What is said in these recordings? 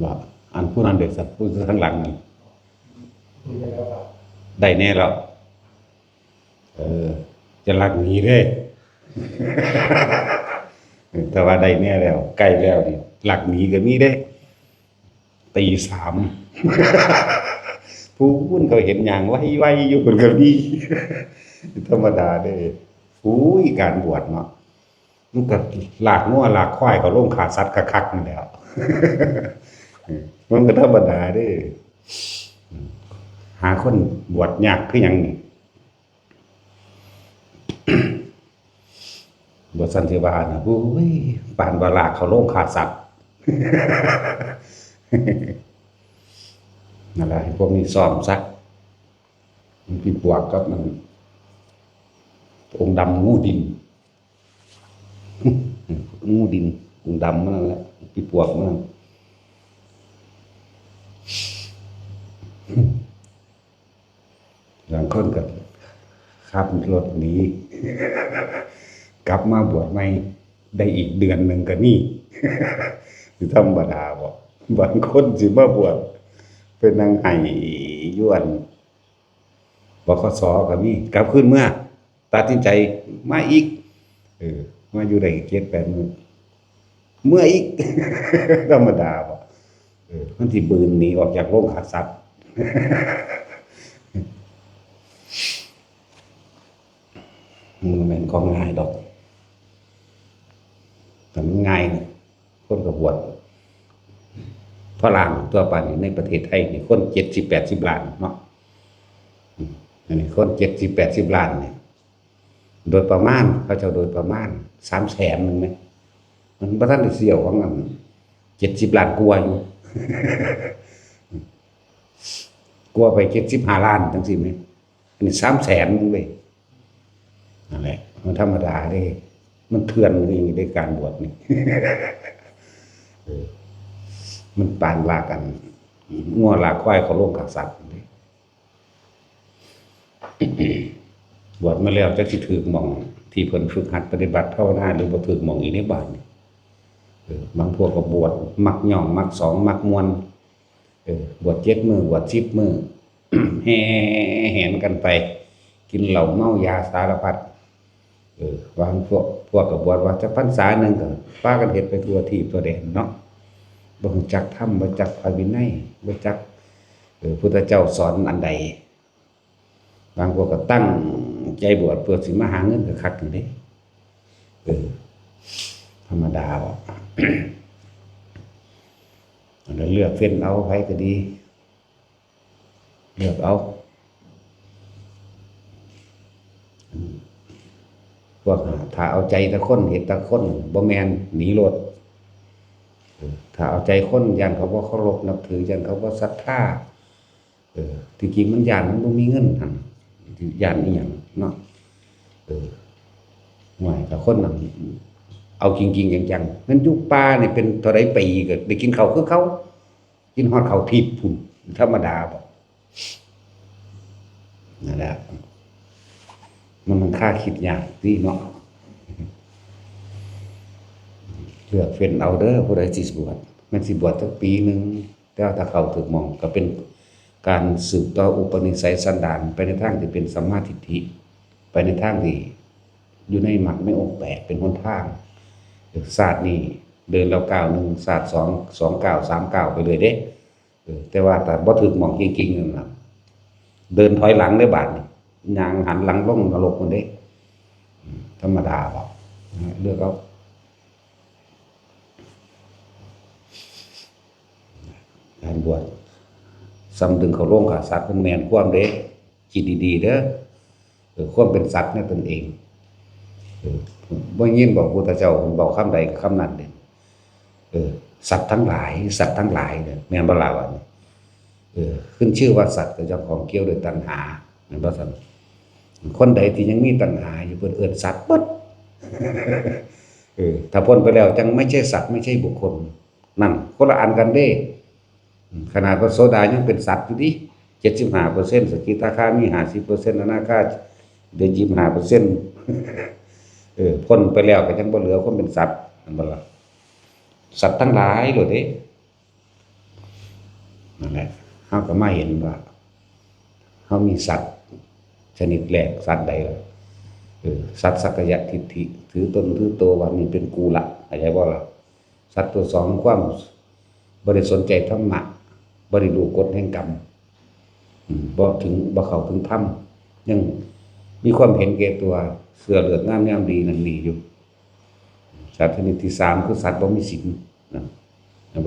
ว่าอันผู้นั้นเด็กสัตว์ผู้ข้างหลังนี่ได้แน่แล้วเออจะลักหนีเด้แต่ว่าได้แน่แล้วใกล้แล้วนี่ลักหนีก็มีเด้ตีสามผู้พุ่นเขาเห็นอย่างไวๆอยู่คนก็มีธรรมดาเด้อุ้ยการบวชเนาะมันก็ลากงัวลากควายก็ลงขาสัตว์คักๆนี่แหล้วมันก็ธรรมดาเด้หาคนบวชยากคือหยังนี่บวชสันติบาลนะอุ้ยปานว่าลากเขาลงขาสัตว์นั่นแหละพวกนี้ซ้อมซักมันพี่ปวกกับมันองค์ดำงูดินงูดินองค์ดำมันนั่นแหละพี่ปวกมันหลังคนกับขับรถหนีกลับมาบวชใหม่ได้อีกเดือนหนึ่งก็นี่คือธรรมดาบ่บางคนสิมาบวชเป็นนางไห้ย้วนบขสก็มีกลับขึ้นเมื่อตัดสินใจมาอีกมาอยู่ได้7-8 มื้อเมื่ออีกธรรมดาบ่มันสิบืนหนีออกจากโรงฆ่าสัตว์มันเป็นของง่ายดอกแต่มันง่ายนะคนก็บวชฝรั่งตัวไปในประเทศไทยนี่คน70-80 ล้านเนาะอันนี้คน70-80 ล้านเนี่ยโดยประมาณเขาจะโดยประมาณ300,000นึงไหมมันบ่ทันได้เสี่ยวของมัน70 ล้านกว่าอยู่กว่าไป75 ล้านจังซี่แม่อันนี้300,000นึงเว้ยนั่นแหละมันธรรมดาเด้มันเถื่อนเองในการบวชนี่มันปานว่ากันงัวลากควายเขาลงกับสัตว์นี่บวชมาแล้วจักสิถูกหม่องที่เพิ่นฝึกหัดปฏิบัติภาวนาหรือบ่ถูกหม่องอีกในบ้านนี่บางพวกก็บวชมักย่องมักสองมักมวนบวช7 มื้อบวช10 มื้อแห่แหนกันไปกินเหล้าเมายาสารพัดบางพวกก็บวชว่าจะพรรษาหนึ่งก็พากันเฮ็ดไปทั่วทิพย์ทั่วแดนเนาะบ่รู้จักธรรมบ่จักพระวินัยบ่จักพุทธเจ้าสอนอันใดบางพวกก็ตั้งใจบวชเพื่อสิมาหาเงินก็คักจังเด้ธรรมดาบ่แล้วเลือกเฟ้นเอาไผก็ดีเลือกเอาพวกถ้าเอาใจแต่คนเห็นแต่คนบ่แม่นหนีโลดถ้าเอาใจคนย่านเขาบ่เคารพนับถือย่านเขาบ่ศรัทธาที่จริงมันย่านมันบ่มีเงินหั่นย่านอีหยังเนาะห่วยถ้าคนนั้นเอาจริงๆจังๆมันอยู่ป่านี่เป็นเท่าใดปีก็ได้กินข้าวคือเขากินฮอดข้าวทิพย์พุ่นธรรมดาบ่นั่นแหละมันค่าคิดยากที่เนาะเลือกเฟ้นเอาเด้อผู้ใดสิบวชมันสิบวชสักปีนึงแต่ถ้าเข้าถึงหม่องก็เป็นการสืบต่ออุปนิสัยสันดานไปในทางที่เป็นสัมมาทิฏฐิไปในทางที่อยู่ในมรรคในองค์8เป็นหนทางศาสตร์นี่เดินแล้วก้าวนึงศาสตร์2 ก้าว3 ก้าวไปเลยเด้แต่ว่าแต่บ่ถึงหม่องจริงๆนั่นน่ะเดินถอยหลังได้บาดนี่ย่างหันหลังลงนรกพุ่นเด้ธรรมดาบ่เลือกเอาการบวชซ้ำดึงเขาลงกับสัตว์มันแม่นความเด้คิดดีๆเด้อความเป็นสัตว์ในตนเองบ่ยินบอกพุทธเจ้าเพิ่นเว้าคำใดคำนั้นเด้สัตว์ทั้งหลายเด้อแม่นบ่ล่ะว่าขึ้นชื่อว่าสัตว์ก็เจ้าของเกี่ยวด้วยตัณหาแม่นบ่ซั่นคนใดที่ยังมีตัณหาอยู่เพิ่นเอิ้นสัตว์เบิดถ้าพ้นไปแล้วจังไม่ใช่สัตว์ไม่ใช่บุคคลนั่นคนละอันกันเด้ขนาดพระโสดายังเป็นสัตว์อยู่ดิ 75% สกิทาคามี 50% อนาคาเดี๋ยว25%พ้นไปแล้วก็จังบ่เหลือคนเป็นสัตว์นั่นบ่ล่ะ สัตว์ทั้งหลายโลดเด้นั่นแหละเฮาก็มาเห็นว่าเฮามีสัตว์ชนิดแรกสัตว์ใดล่ะสัตว์สักกายทิฏฐิถือตนถือตัวว่านี่เป็นกูละเข้าใจบ่ล่ะสัตว์ตัวสองความบ่ได้สนใจธรรมะบ่ได้รู้กฎแห่งกรรมบ่เข้าถึงธรรมยังมีความเห็นแก่ตัวเสื้อเลือดงามยามดีนั่นนี่อยู่สัตว์ชนิดที่3คือสัตว์บ่มีศีลนะ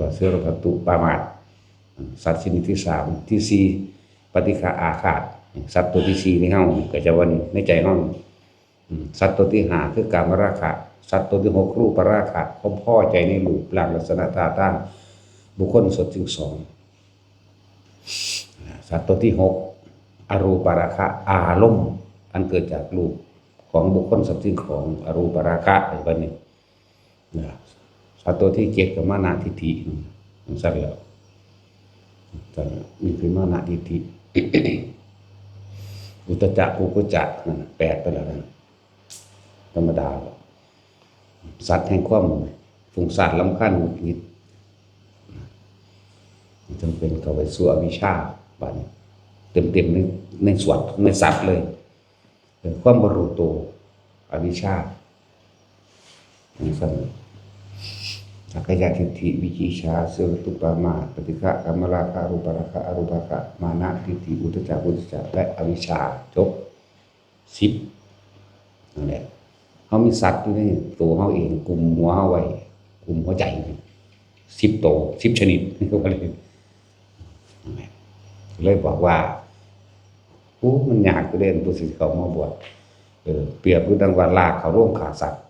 ว่าเสื้อประตูปามาทสัตว์ชนิดที่3ที่4ปฏิฆาอาฆาตสัตว์ตัวที่4ในเฮาก็จะว่านี่ในใจเฮาสัตว์ตัวที่5คือกามราคะสัตว์ตัวที่6รูปราคะความพอใจในรูปร่างลักษณะท่าทางบุคคลสดถึง2สัตว์ตัวที่6อรูปราคะอารมณ์อันเกิดจากรูปของบุคคลสัตว์สิ่งของอรูปราคะแบบนี้สัตว์ตัวที่7ก็มานะทิฏฐิสัตว์แล้วมีคือมานะทิฏฐิอุตจักกุกุจักนั่น8ไปแล้วนั่นธรรมดาสัตว์แห่งความฟุ้งซ่านรำคาญหงุดหงิดจำเป็นเข้าไปสู่อวิชชาบัดนี้เต็มในส่วนในสัตว์เลยความบ่รู้ตัวอวิชชาสั่นสักกายทิฏฐิวิจิชาเสวตุปามาปฏิฆะกามราคะรูปราคะอรูปราคะมานะทิฏฐิอุทธัจจะกุกุจจะและอวิชชาจบ10นั่นแหละเฮามีสัตว์อยู่ในตัวเฮาเองกลุ่มหัวเฮาไว้กลุ่มหัวใจ10ตัว10ชนิดนี่ก็เลยบอกว่ามันยากอยู่เด้ผู้สิเข้ามาบวชเปรียบคือดังว่าลากเขาโรงฆ่าสัตว์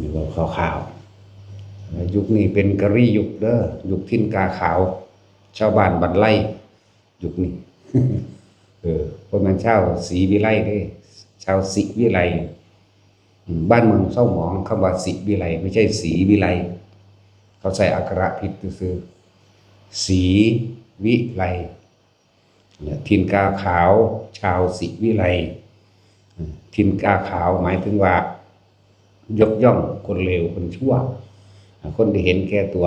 นี่ก็ข่าวๆยุคนี้เป็นกะรี่ยุคเด้อยุคทิ้นกาขาวชาวบ้านบันไล่ยุคนี้เพราะมันชาวศรีวิไลเด้ชาวศรีวิไลบ้านเมืองเศร้าหมองคำว่าศรีวิไลไม่ใช่ศรีวิไลเขาใส่อักขระผิดซื่อศรีวิไลทิ้นกาขาวชาวศรีวิไลทิ้นกาขาวหมายถึงว่ายกย่องคนเลวคนชั่วคนที่เห็นแก่ตัว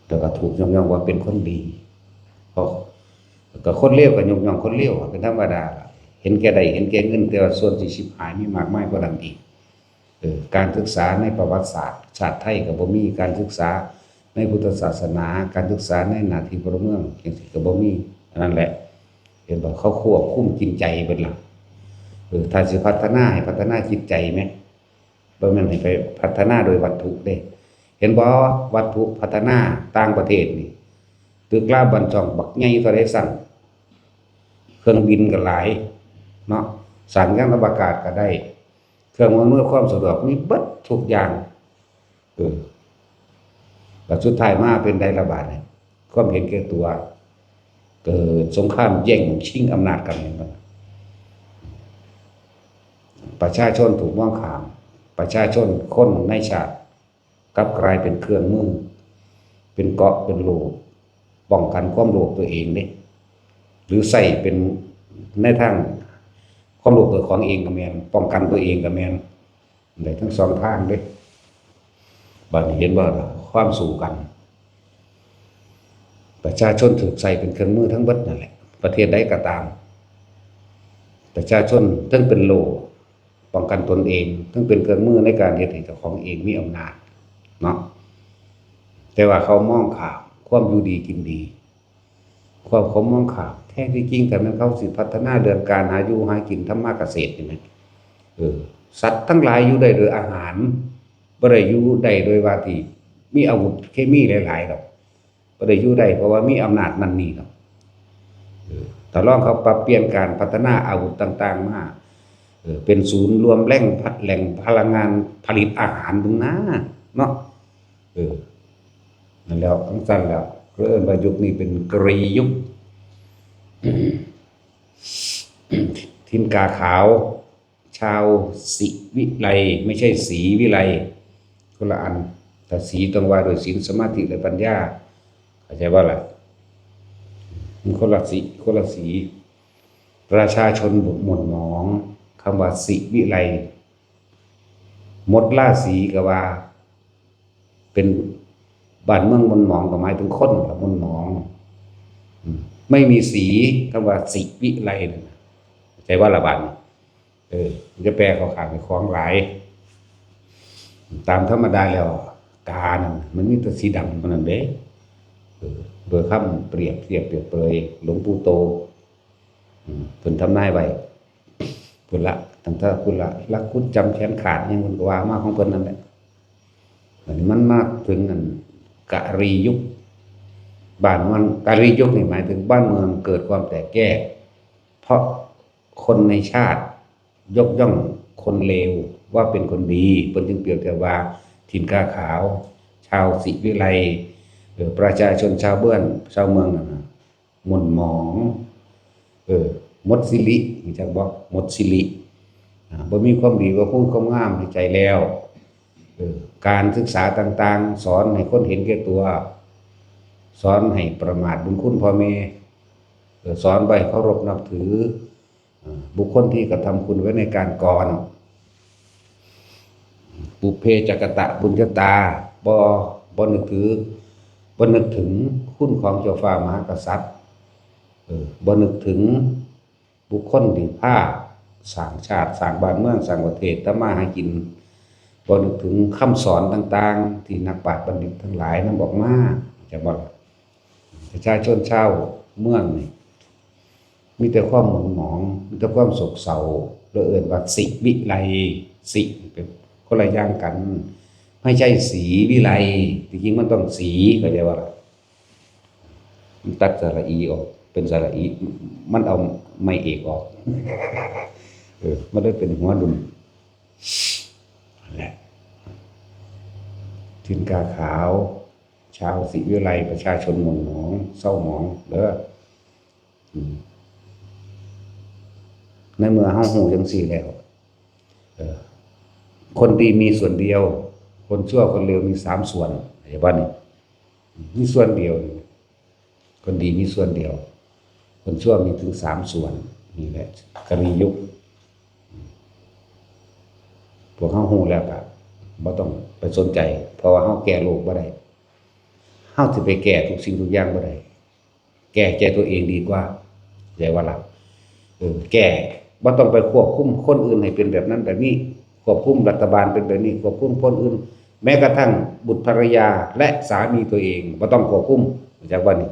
แต่ก็ถูกยกย่องว่าเป็นคนดีเพราะก็คนเลวก็ยกย่องคนเลวเป็นธรรมดาเห็นแก่ใดเห็นแก่เงินแต่ว่าส่วนที่ชิบหายมีมากมายกว่านั้นอีกการศึกษาในประวัติศาสตร์ชาติไทยก็บ่มีการศึกษาในพุทธศาสนาการศึกษาในหน้าที่พลเมืองจังซี่ก็บ่มีนั่นแหละเห็นบ่เขาควบคุมจิตใจเบิดล่ะถ้าสิพัฒนาให้พัฒนาจิตใจไหมบ่แม่นให้ไปพัฒนาโดยวัตถุเด้เห็นบ่วัตถุพัฒนาต่างประเทศนี่ตึกลาบันช่องบักใหญ่เท่าใดสั่นเครื่องบินก็หลายเนาะสารยานอวกาศก็ได้เครื่องอำนวยความสะดวกมีเบิดทุกอย่างแต่สุดท้ายมาเป็นไดระบาดเนี่ยความเห็นแก่ตัวเกิดสงครามแย่งชิงอำนาจกันเนี่ยประชาชนถูกมองข้ามประชาชนคนในชาติกลับกลายเป็นเครื่องมือเป็นเกราะเป็นโล่ป้องกันความโลภตัวเองเนี่ยหรือใส่เป็นในทางความโลภตัวของเองก็แม่นป้องกันตัวเองก็แม่นได้ทั้งสองทางเด้บัดนี้เห็นว่าความสู้กันประชาชนถูกใส่เป็นเครื่องมือทั้งเบิดนั่นแหละประเทศใดก็ตามประชาชนทั้งเป็นโล่ป้องกันตนเองทั้งเป็นเครื่องมือในการเฮ็ดให้เจ้าของเองมีอำนาจเนาะแต่ว่าเขามองข้ามความอยู่ดีกินดีความเขามองข้ามแท้ที่จริงแต่มันเขาสิพัฒนาเรื่องการหาอยู่หากินทำมาเกษตรนี่แม่สัตว์ทั้งหลายอยู่ได้โดยอาหารบ่ได้อยู่ได้โดยว่าที่มีอาวุธเคมีหลายๆดอกบ่ได้อยู่ได้เพราะว่ามีอำนาจนั่นนี่ดอกถ้าลองเขาปรับเปลี่ยนการพัฒนาอาวุธต่างๆมาเป็นศูนย์รวมแหล่งพลังงานผลิตอาหารตรงนั้นเนาะนั่นแล้วทั้งสั้นแล้วเริ่มว่ายุคนี้เป็นกรียุคทินกาขาวชาวศิวิไลไม่ใช่ศรีวิไลคนละอันแต่ศีต้องว่าโดยศีลสมาธิและปัญญาเข้าใจว่าอะไรมันคนละสี ประชาชนหม่นหมองคำว่าสิวิไลหมดราศีก็ว่าเป็นบ้านเมืองหม่นหมองก็หมายถึงคนกับหม่นหมองไม่มีสีคำว่าสิวิไลใจว่าละบันจะแปลเขาขาดไปคล้องหลายตามธรรมดาแล้วกานั่นมันมีแต่สีดำมันนั่นเด้โดยคำเปรียบเทียบเปรียบเปรยหลวงปู่โตเพิ่นทำนายไว้เพิ่นละตั้งแต่เพิ่นละรักคุดจำแขนขาดยังเพิ่นก็ว่ามาของเพิ่นนั่นแหละมันมากถึงนั่นกะรียุคบ้านมันกะรียุคนี่หมายถึงบ้านเมืองเกิดความแตกแยกเพราะคนในชาติยกย่องคนเลวว่าเป็นคนดีเพิ่นจึงเปรียบเทียบว่าถิ่นกาขาวชาวศิวิไลประชาชนชาวเบื้องชาวเมืองนั่นน่ะหม่นหมองหมดสิริจักบอกหมดสิริบ่มีความดีว่าพูดความงามในใจแล้วการศึกษาต่างๆสอนให้คนเห็นแก่ตัวสอนให้ประมาทบุญคุณพ่อแม่สอนไปเคารพนับถือบุคคลที่กระทำคุณไว้ในการก่อนปุเพจักตะบุญญาตาบ่นึกถึงคุณของเจ้าฟ้ามหากษัตริย์บ่นึกถึงบุคคลที่พาสร้างชาติสร้างบ้านเมืองสร้างประเทศทำมาหากินบ่นึกถึงคำสอนต่างๆที่นักปราชญ์บัณฑิตทั้งหลายนำออกมาจะบอกประชาชนชาวเมืองนี่มีแต่ความหม่นหมองมีแต่ความโศกเศร้าโดยเอิ้นว่าสิวิไลสิเป็นคนละอย่างกันไม่ใช่สีวิไลจริงๆมันต้องสีเข้าใจว่ามันตัดสระอีออกเป็นสระอีมันเอาไม่เอกออกมันได้เป็นหัวดุลแหละถิ่นกาขาวชาวศิวิไลประชาชนหม่นหมองเศร้าหมองเด้อในเมื่อเฮาฮู้จังซี่แล้วคนดีมีส่วนเดียวคนชั่วคนเลวมี3ส่วนไอ้บ้านนี่มีส่วนเดียวคนดีมีส่วนเดียวคนชั่วมีถึง3ส่วนนี่แหละกรียุคพวกเฮาฮู้แล้วก็บ่ต้องไปสนใจเพราะว่าเฮาแก้โลกบ่ได้เฮาสิไปแก้ทุกสิ่งทุกอย่างบ่ได้แก้ใจตัวเองดีกว่าใจว่าล่ะแก้บ่ต้องไปควบคุมคนอื่นให้เป็นแบบนั้นแบบนี้ควบคุมรัฐบาลเป็นแบบนี้ควบคุมคนอื่นแม้กระทั่งบุตรภรรยาและสามีตัวเองบ่ต้องควบคุมจากว่านี่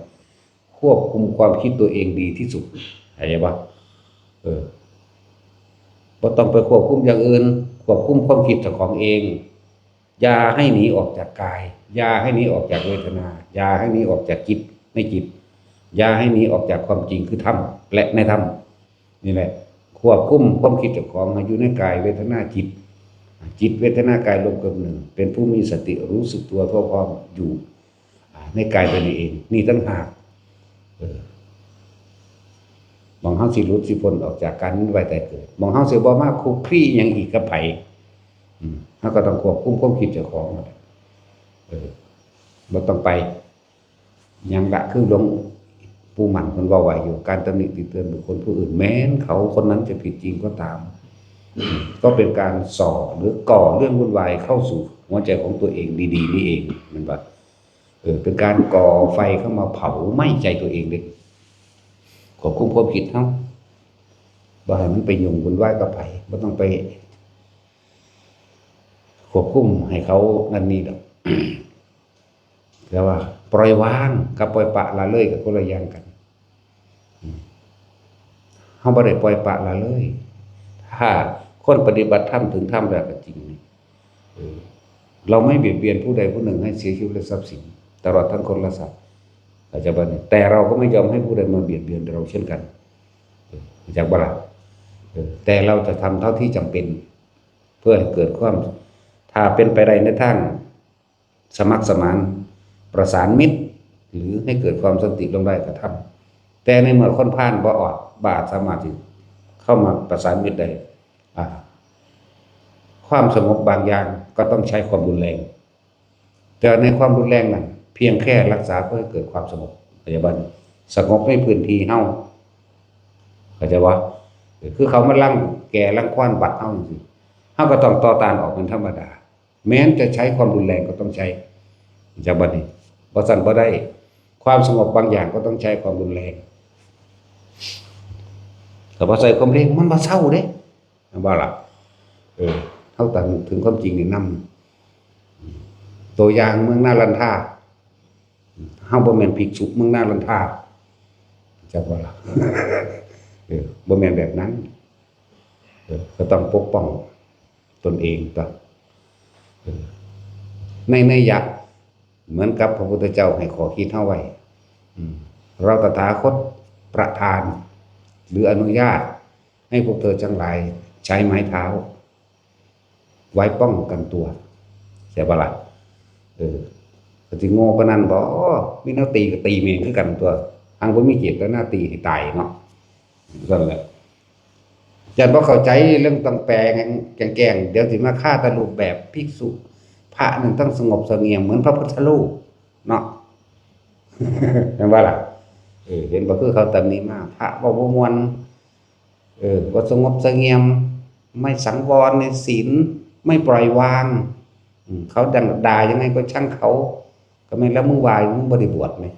ควบคุมความคิดตัวเองดีที่สุดเข้าใจบ่บ่ต้องไปควบคุมอย่างอื่นควบคุมความคิดเจ้าของเองอย่าให้หนีออกจากกายอย่าให้หนีออกจากเวทนาอย่าให้หนีออกจากจิตในจิตอย่าให้หนีออกจากความจริงคือธรรมและในธรรมนี่แหละควบคุมความคิดเจ้าของให้อยู่ในกายเวทนาจิตเวทนากายรวมกันหนึ่งเป็นผู้มีสติรู้สึกตัวทั่วพร้อมอยู่ในกายตัวนี้เองนี่ตั้งหากมองเฮาสิหลุดสิพ้นออกจากการนี้ไว้แต่เกิดมองเฮาสิบ่มาคุกคลีหยังอีกกับไผเฮาก็ต้องควบคุมความคิดเจ้าของบ่ต้องไปหยังละคือหลวงปู่มั่นเพิ่นเว้าไว้อยู่การตำหนิติเตือนบุคคลผู้อื่นแม้นเขาคนนั้นจะผิดจริงก็ตามก็เป็นการส่อหรือก่อเรื่องวุ่นวายเข้าสู่หัวใจของตัวเองดีๆนี่เองมันว่าเป็นการก่อไฟเข้ามาเผาไหม้ใจตัวเองเลยควบคุมความคิดเฮาบ่ให้มันไปยุ่งวุ่นวายกับไผบ่ต้องไปควบคุมให้เขานั่นนี่ดอกแต่ว่าปล่อยวางกับปล่อยปละละเลยกับคนละอย่างกันเฮาบ่ได้ปล่อยปละละเลยถ้าคนปฏิบัติธรรมถึงธรรมแล้วก็จริงเราไม่เบียดเบียนผู้ใดผู้หนึ่งให้เสียชีวิตและทรัพย์สินตลอดทั้งคนและสัตว์อาจจะบัดนี้แต่เราก็ไม่ยอมให้ผู้ใดมาเบียดเบียนเราเช่นกันจากบ่ล่ะแต่เราจะทำเท่าที่จำเป็นเพื่อให้เกิดความถ้าเป็นไปได้ในทางสมัครสมานประสานมิตรหรือให้เกิดความสันติลงได้ก็ทำแต่ในเมื่อคนพาลบ่ออดบ่สามารถที่เข้ามาประสานมิตรได้ความสงบบางอย่างก็ต้องใช้ความรุนแรงแต่ในความรุนแรงนั้นเพียงแค่รักษาเพื่อให้เกิดความสงบปัจจุบันสงบในพื้นที่เฮา เข้าใจบ่คือเขามาลังแก่ลังควานบัดเฮาจังซี่เฮาก็ต้องต่อต้านออกเป็นธรรมดาแม้นจะใช้ความรุนแรงก็ต้องใช้จากบัดนี้บ่ซั่นบ่ได้ความสงบบางอย่างก็ต้องใช้ความรุนแรงถ้าบ่ใส่ความรุนแรงมันบ่เศร้าเด้บ่ล่ะเฮาต้องถึงความจริงนี่นำตัวอย่างเมืองนาลันทาเฮาบ่แม่นภิกษุเมืองนาลันทาจักบ่ล่ะบ่แม่นแบบนั้นก็ต้องปกป้องตนเองต่อในนัยยะเหมือนกับพระพุทธเจ้าให้ขอคิดเฮาไว้เราตถาคตประทานหรืออนุญาตให้พวกเธอทั้งหลายใช้ไม้เท้าไว้ป้องกันตัวใช่บ่ล่ะก็สิโง่ปานนั้นบ่มีแนวตีก็ตีแม่งคือกันตัวทางบ่มีเจตนาตีให้ตายเนาะนั่นแหละจันบ่เข้าใจเรื่องต้องแปลแกล้งเดี๋ยวสิมาฆ่าตะรูปแบบภิกษุพระนึงต้องสงบเสงี่ยมเหมือนพระพุทธรูปเนาะเห็นบ่ล่ะเห็นบ่คือเขาตำหนิมาพระบ่ม่วนบ่สงบเสงี่ยมไม่สังวรในศีลไม่ปล่อยวางเขาด่ายังไงก็ช่างเขาก็แม่นแล้วมึงวายมึงบ่ได้บวชมั้ย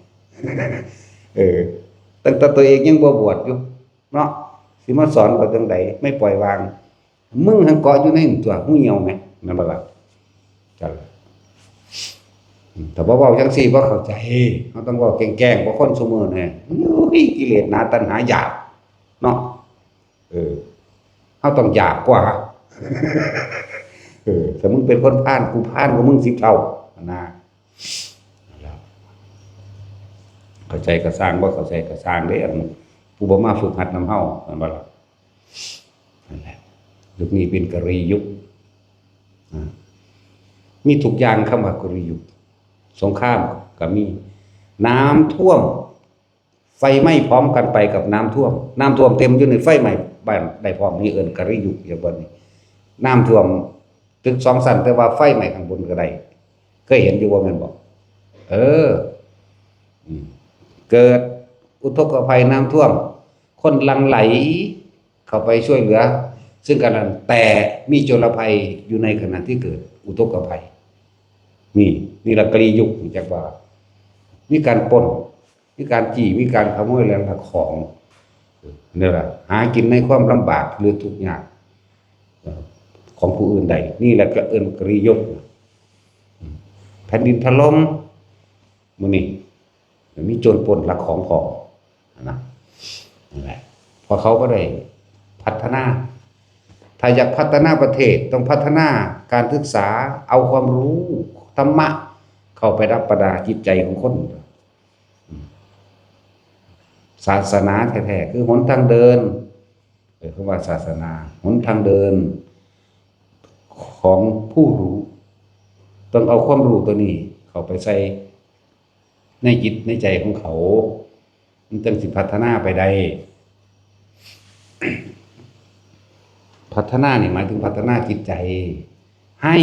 ตั้งแต่ตัวเองยังบ่บวชอยู่เนาะสิมาสอนเขาจังได๋ไม่ปล่อยวางมึงหังเกาะอยู่ในตัวหูเหี่ยวแม่แม่นบ่ล่ะจังแต่บ่เว้าจังซี่บ่เข้าใจเฮาต้องเว้าแกล้งๆบ่คนซุมื้อนี่กิเลสหนาตัณหาหยาบเนาะเฮาต้องหยาบกว่าถ้ามึงเป็นคนพาลกูพาลกว่ามึง10เท่านะเข้าใจก็สร้างบ่เข้าใจก็สร้างเด้ผู้บ่มาฝึกหัดนำเฮานั่นบ่ล่ะนั่นแหละยุคนี้เป็นกรียุคมีทุกอย่างคำว่ากรียุคสงครามก็มีน้ำท่วมไฟไหม้พร้อมกันไปกับน้ำท่วมเต็มอยู่ในไฟไหม้บ้านได้พร้อมนี่กรียุคอย่างบ่นี่น้ำท่วมตึก2ชั้นแต่ว่าไฟไหม้ข้างบนก็ได้เคยเห็นอยู่บ่แม่นบ่เกิดอุทกภัยน้ำท่วมคนหลั่งไหลเข้าไปช่วยเหลือซึ่งกันนั้นแต่มีโจรภัยอยู่ในขณะที่เกิดอุทกภัยนี่ละกรียุคจักว่ามีการปล้นมีการจี้มีการขโมยแล้วของนี่ล่ะหากินในความลำบากหรือทุกข์ยากของผู้อื่นใดนี่แหละก็กรียุคแผ่นดินถล่มมื้อนี้มีโจรปล้นลักของพอนะนั่นแหละพอเขาก็ได้พัฒนาถ้าอยากพัฒนาประเทศต้องพัฒนาการศึกษาเอาความรู้ธรรมะเข้าไปรับประดาจิตใจของคนศาสนาแท้ๆคือหนทางเดินคำว่าศาสนาหนทางเดินของผู้รู้ต้องเอาความรู้ตัวนี้เข้าไปใส่ในจิตในใจของเขามันจึงสิพัฒนาไปได้พัฒนานี่หมายถึงพัฒนาจิตใจให้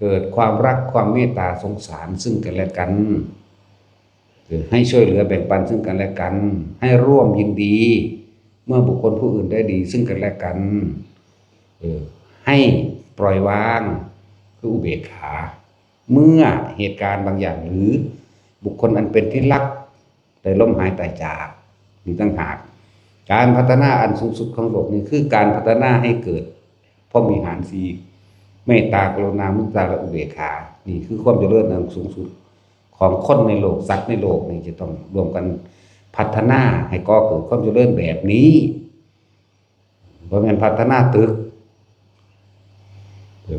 เกิดความรักความเมตตาสงสารซึ่งกันและกันให้ช่วยเหลือแบ่งปันซึ่งกันและกันให้ร่วมยินดีเมื่อบุคคลผู้อื่นได้ดีซึ่งกันและกันให้ปล่อยวางคืออุเบกขาเมื่อเหตุการณ์บางอย่างหรือบุคคลอันเป็นที่รักได้ล้มหายตายจากนี่ต่างหากการพัฒนาอันสูงสุดของโลกนี้คือการพัฒนาให้เกิดพรหมวิหารสี่เมตตากรุณามุทิตาและอุเบกขานี่คือความเจริญอันสูงสุดของคนในโลกสัตว์ในโลกนี่จะต้องรวมกันพัฒนาให้ก่อเกิดความเจริญแบบนี้บ่แม่นพัฒนาตึก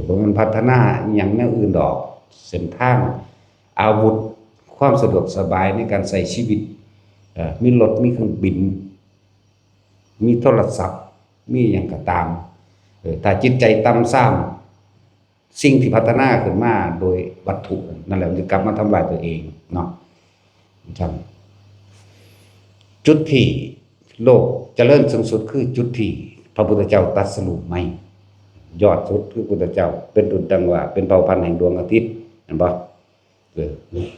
บ่แม่นพัฒนาหยังแนวอื่นดอกเส้นทางอาวุธความสะดวกสบายในการใช้ชีวิตมีรถมีเครื่องบินมีโทรศัพท์มีอย่างก็ตามถ้าจิตใจต่ำทรามสิ่งที่พัฒนาขึ้นมาโดยวัตถุนั่นแหละจะกลับมาทำลายตัวเองเนาะจุดที่โลกเจริญสูงสุดคือจุดที่พระพุทธเจ้าตรัสรู้ใหม่ยอดสุดคือพระพุทธเจ้าเป็นดุจดังว่าเป็นเผ่าพันธุ์แห่งดวงอาทิตย์เห็นบ่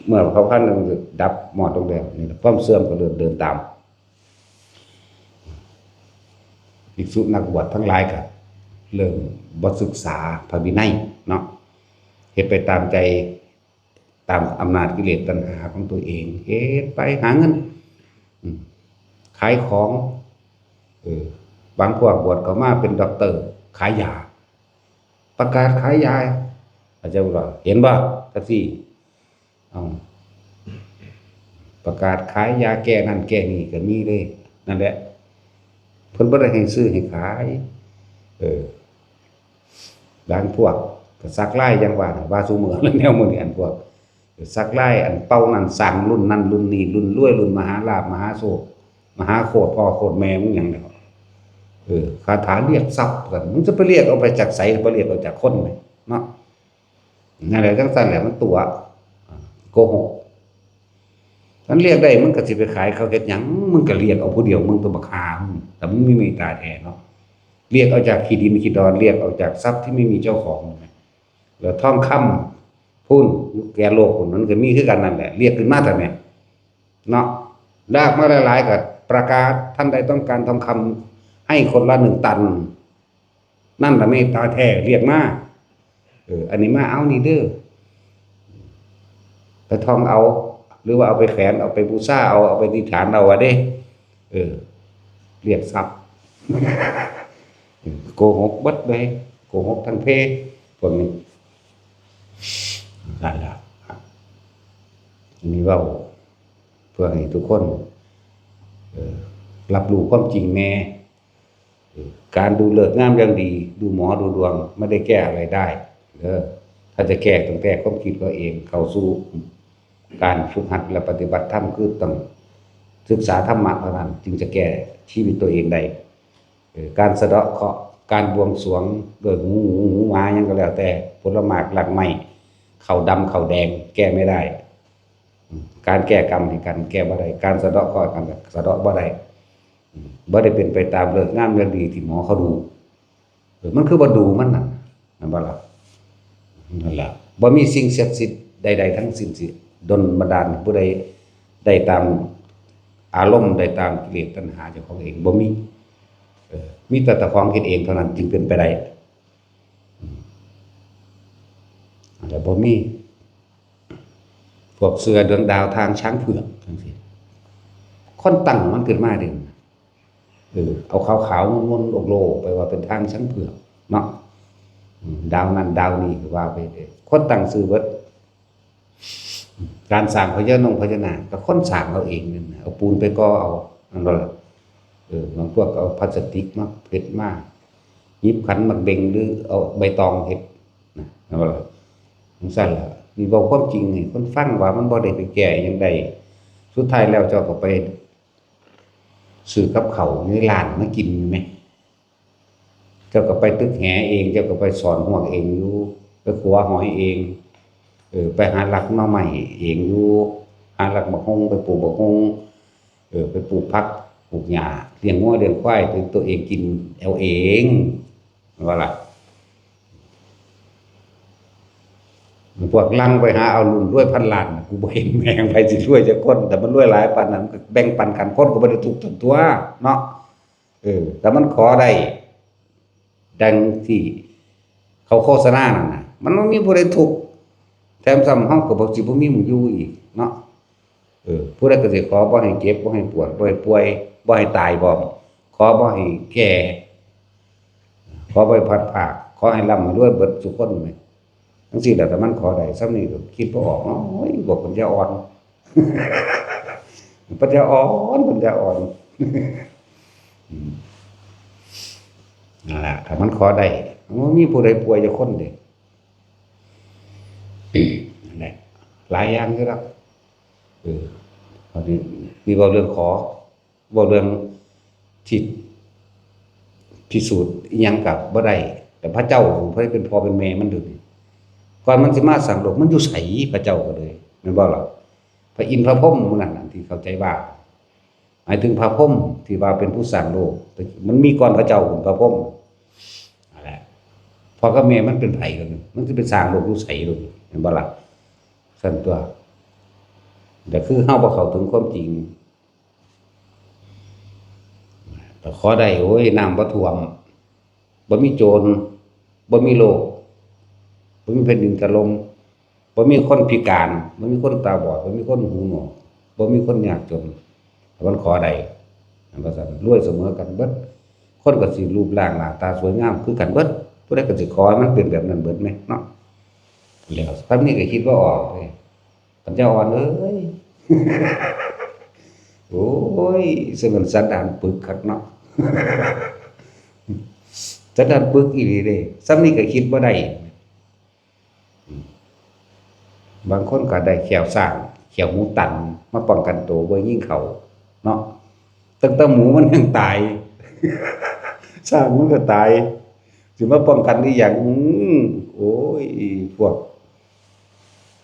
เมื่อเผ่าพันธุ์นั้นดับหมดลงแล้วนี่ความเสื่อมก็เดินตาม ภิกษุนักบวชทั้งหลายก็เริ่มบ่ศึกษาพระวินัยเนาะเฮ็ดไปตามใจตามอำนาจกิเลสตัณหาของตัวเองเฮ็ดไปหาเงินขายของบางพวกบวชก็มาเป็นด็อกเตอร์ขายยาประกาศขายยาอาจารย์บอกเห็นบ่ทักซี่ประกาศขายยาแก้นั่นแก้นี่ก็มีเลยนั่นแหละเพิ่นบ่ได้ให้ซื้อให้ขายบางพวกก็สักไล่อย่างว่าซุมื้อแล้วแนวมื้อนี้อันพวกสักไล่อันเป้านั่นสั่งรุ่นนั้นรุ่นนี้รุ่นรวยรุ่นมหาลาภมหาโชคมหาโคตรพ่อโคตรแม่มึงหยังเนี่ยคาถาเรียกทรัพย์กันมึงจะไปเรียกเอาไปจากไสไปเรียกเอาจากคนไหมเนาะนั่นแหละจังซั่นแหละมันตัวโกหกมันเรียกได้มึงก็สิไปขายเขาเฮ็ดหยังมึงก็เรียกเอาผู้เดียวมึงตัวบักหาแต่มึงมีเมตตาแท้เนาะเรียกเอาจากขี้ดินขี้ดอนเรียกเอาจากทรัพย์ที่ไม่มีเจ้าของแล้วทองคำพุ่นแก่โลกพุ่นมันก็มีคือกันนั่นแหละเรียกขึ้นมาแต่เนี่ยเนาะลากมาหลายๆก็ประกาศท่านใดต้องการทองคำให้คนละ1 ตันนั่นล่ะเมตตาแท้เรียกมาอันนี้มาเอานี่เด้อไปท่องเอาหรือว่าเอาไปแขวนเอาไปบูชาเอาไปอธิษฐานเอาเด้เรียกทรัพย์โกหกเบิดเลยโกหกทั้งเพศพวกนี้นั่นล่ะนี่เว้าเพื่อให้ทุกคนรับรู้ความจริงแน่การดูฤกษ์งามอย่างดีดูหมอดูดวงไม่ได้แก้อะไรได้ถ้าจะแก้ต้องแก้ความคิดตัวเองเข้าสู่การฝึกหัดและปฏิบัติธรรมคือต้องศึกษาธรรมะเท่านั้นจึงจะแก้ชีวิตตัวเองได้การสะเดาะเคราะห์การบวงสรวงด้วยหูหมายังก็แล้วแต่ผลหมากหลักไม้เข่าดำเข่าแดงแก้ไม่ได้การแก้กรรมให้กันแก้บ่ได้การสะเดาะเคราะห์กันสะเดาะบ่ได้บ่ได้เป็นไปตามฤกษ์งามอย่างดีที่หมอเขาดูมันคือบ่ดูมันน่ะนั่นบ่ล่ะนั่นล่ะบ่มีสิ่งศักดิ์สิทธิ์ใดๆทั้งสิ้นสิดลบันดาลผู้ใดได้ตามอารมณ์ได้ตามกิเลสตัณหาเจ้าของเองบ่มีแต่ตะของคิดเองเท่านั้นจึงเป็นไปได้แต่บ่มีพวกเสือดวงดาวทางช้างเผือกจังซี่คนตั้งมันขึ้นมาเด้เอาขาวๆมนๆโลกๆไปว่าเป็นทางช้างเผือกเนาะดาวนั้นดาวนี้ก็ว่าไปคนตั้งชื่อเบิดการสร้างพญานาคก็คนสร้างเอาเองนั่นเอาปูนไปก่อเอานั่นบ่ล่ะบางพวกเอาพลาสติกมาเฮ็ดมาหยิบขันมาเบ่งหรือเอาใบตองเฮ็ดนั่นบ่ล่ะจังซั่นล่ะนี่เว้าความจริงให้คนฟังว่ามันบ่ได้ไปแก้หยังใดสุดท้ายแล้วเจ้าก็ไปซื้อกับข้าวในร้านมากินอยู่แม่เจ้าก็ไปตึกแหเองเจ้าก็ไปสอนห่วงเองอยู่ไปขัวหอยเองไปหาหลักหน่อไม้เองอยู่หาหลักบักฮงไปปลูกบักฮงไปปลูกผักปลูกหญ้าเลี้ยงงัวเลี้ยงควายถึงตัวเองกินเอาเองว่าล่ะพวกลังไปหาเอารุ่นรวยพันล้านกูบ่เห็นแม่งไผสิรวยจักคนแต่มันรวยหลายปานนั้นก็แบ่งปันกันคนก็บ่ได้ทุกข์ทั้งตัวเนาะแต่มันขอได้ดังที่เขาโฆษณานั่นน่ะมันบ่มีผู้ใดทุกข์แถมซ้ำเฮาก็บ่สิบ่มีหมู่อยู่อีกเนาะผู้ใดก็สิขอบ่ให้เจ็บบ่ให้ปวดบ่ให้ป่วยบ่ให้ตายพร้อมขอบ่ให้แก่ขอบ่ให้พัดภาคขอให้ร่ำให้รวยเบิดทุกคนแม่จังซี่แหละแต่มันขอได้ซ้ำนี้ก็คิดบ่ออกเนาะโอ้ยบ่ปัญญาอ่อนปัญญาอ่อนนั่นแหละถ้ามันขอได้บ่มีผู้ใดป่วยจักคนเด้นั่นแหละหลายอย่างคือแล้วตอนนี้มีเว้าเรื่องขอเว้าเรื่องที่พิสูจน์อิหยังก็บ่ได้แต่พระเจ้าเพิ่นเป็นพ่อเป็นแม่มันเด้อก่อนมันสิมาสร้างโลกมันอยู่ไสพระเจ้าก็เลยแม่นบ่ล่ะพระอินทร์พระพรหมหมู่นั้นที่เข้าใจว่าหมายถึงพระพรหมที่ว่าเป็นผู้สร้างโลกมันมีก่อนพระเจ้าพระพรหมนั่นแหละพ่อกับแม่มันเป็นไผกันมันสิเป็นสร้างโลกอยู่ไสโลกแม่นบ่ล่ะซั่นตัวแต่คือเฮาบ่เข้าถึงความจริง แต่ขอได้โอ้ยน้ำบ่ท่วมบ่มีโจรบ่มีโรคบ่มีแผ่นดินถล่มบ่มีคนพิการบ่มีคนตาบอดบ่มีคนหูหนวกบ่มีคนยากจนมันขอได้อันว่าซั่นรวยเสมอกันเบิดคนก็สิรูปร่างหน้าตาสวยงามคือกันเบิดผู้ใดก็สิขอให้มันเป็นแบบนั้นเบิดแหมเนาะแล้วคำนี้ก็คิดว่าออกเลยปัญญาอ่อนเอ้ย โอ้ยสมันสันดานปึกคักเนาะ สันดานปึกอีหลีเด้ซ้ำนี้ก็คิดบ่ได้บางคนก็ได้แขวสร้างแขวหมูตันมาป้องกันตัวบ่ยิงเขาเนาะตั้งแต่หมูมันยังตาย สร้างมันก็ตายสิมาป้องกันได้อย่างโอ้ยพวก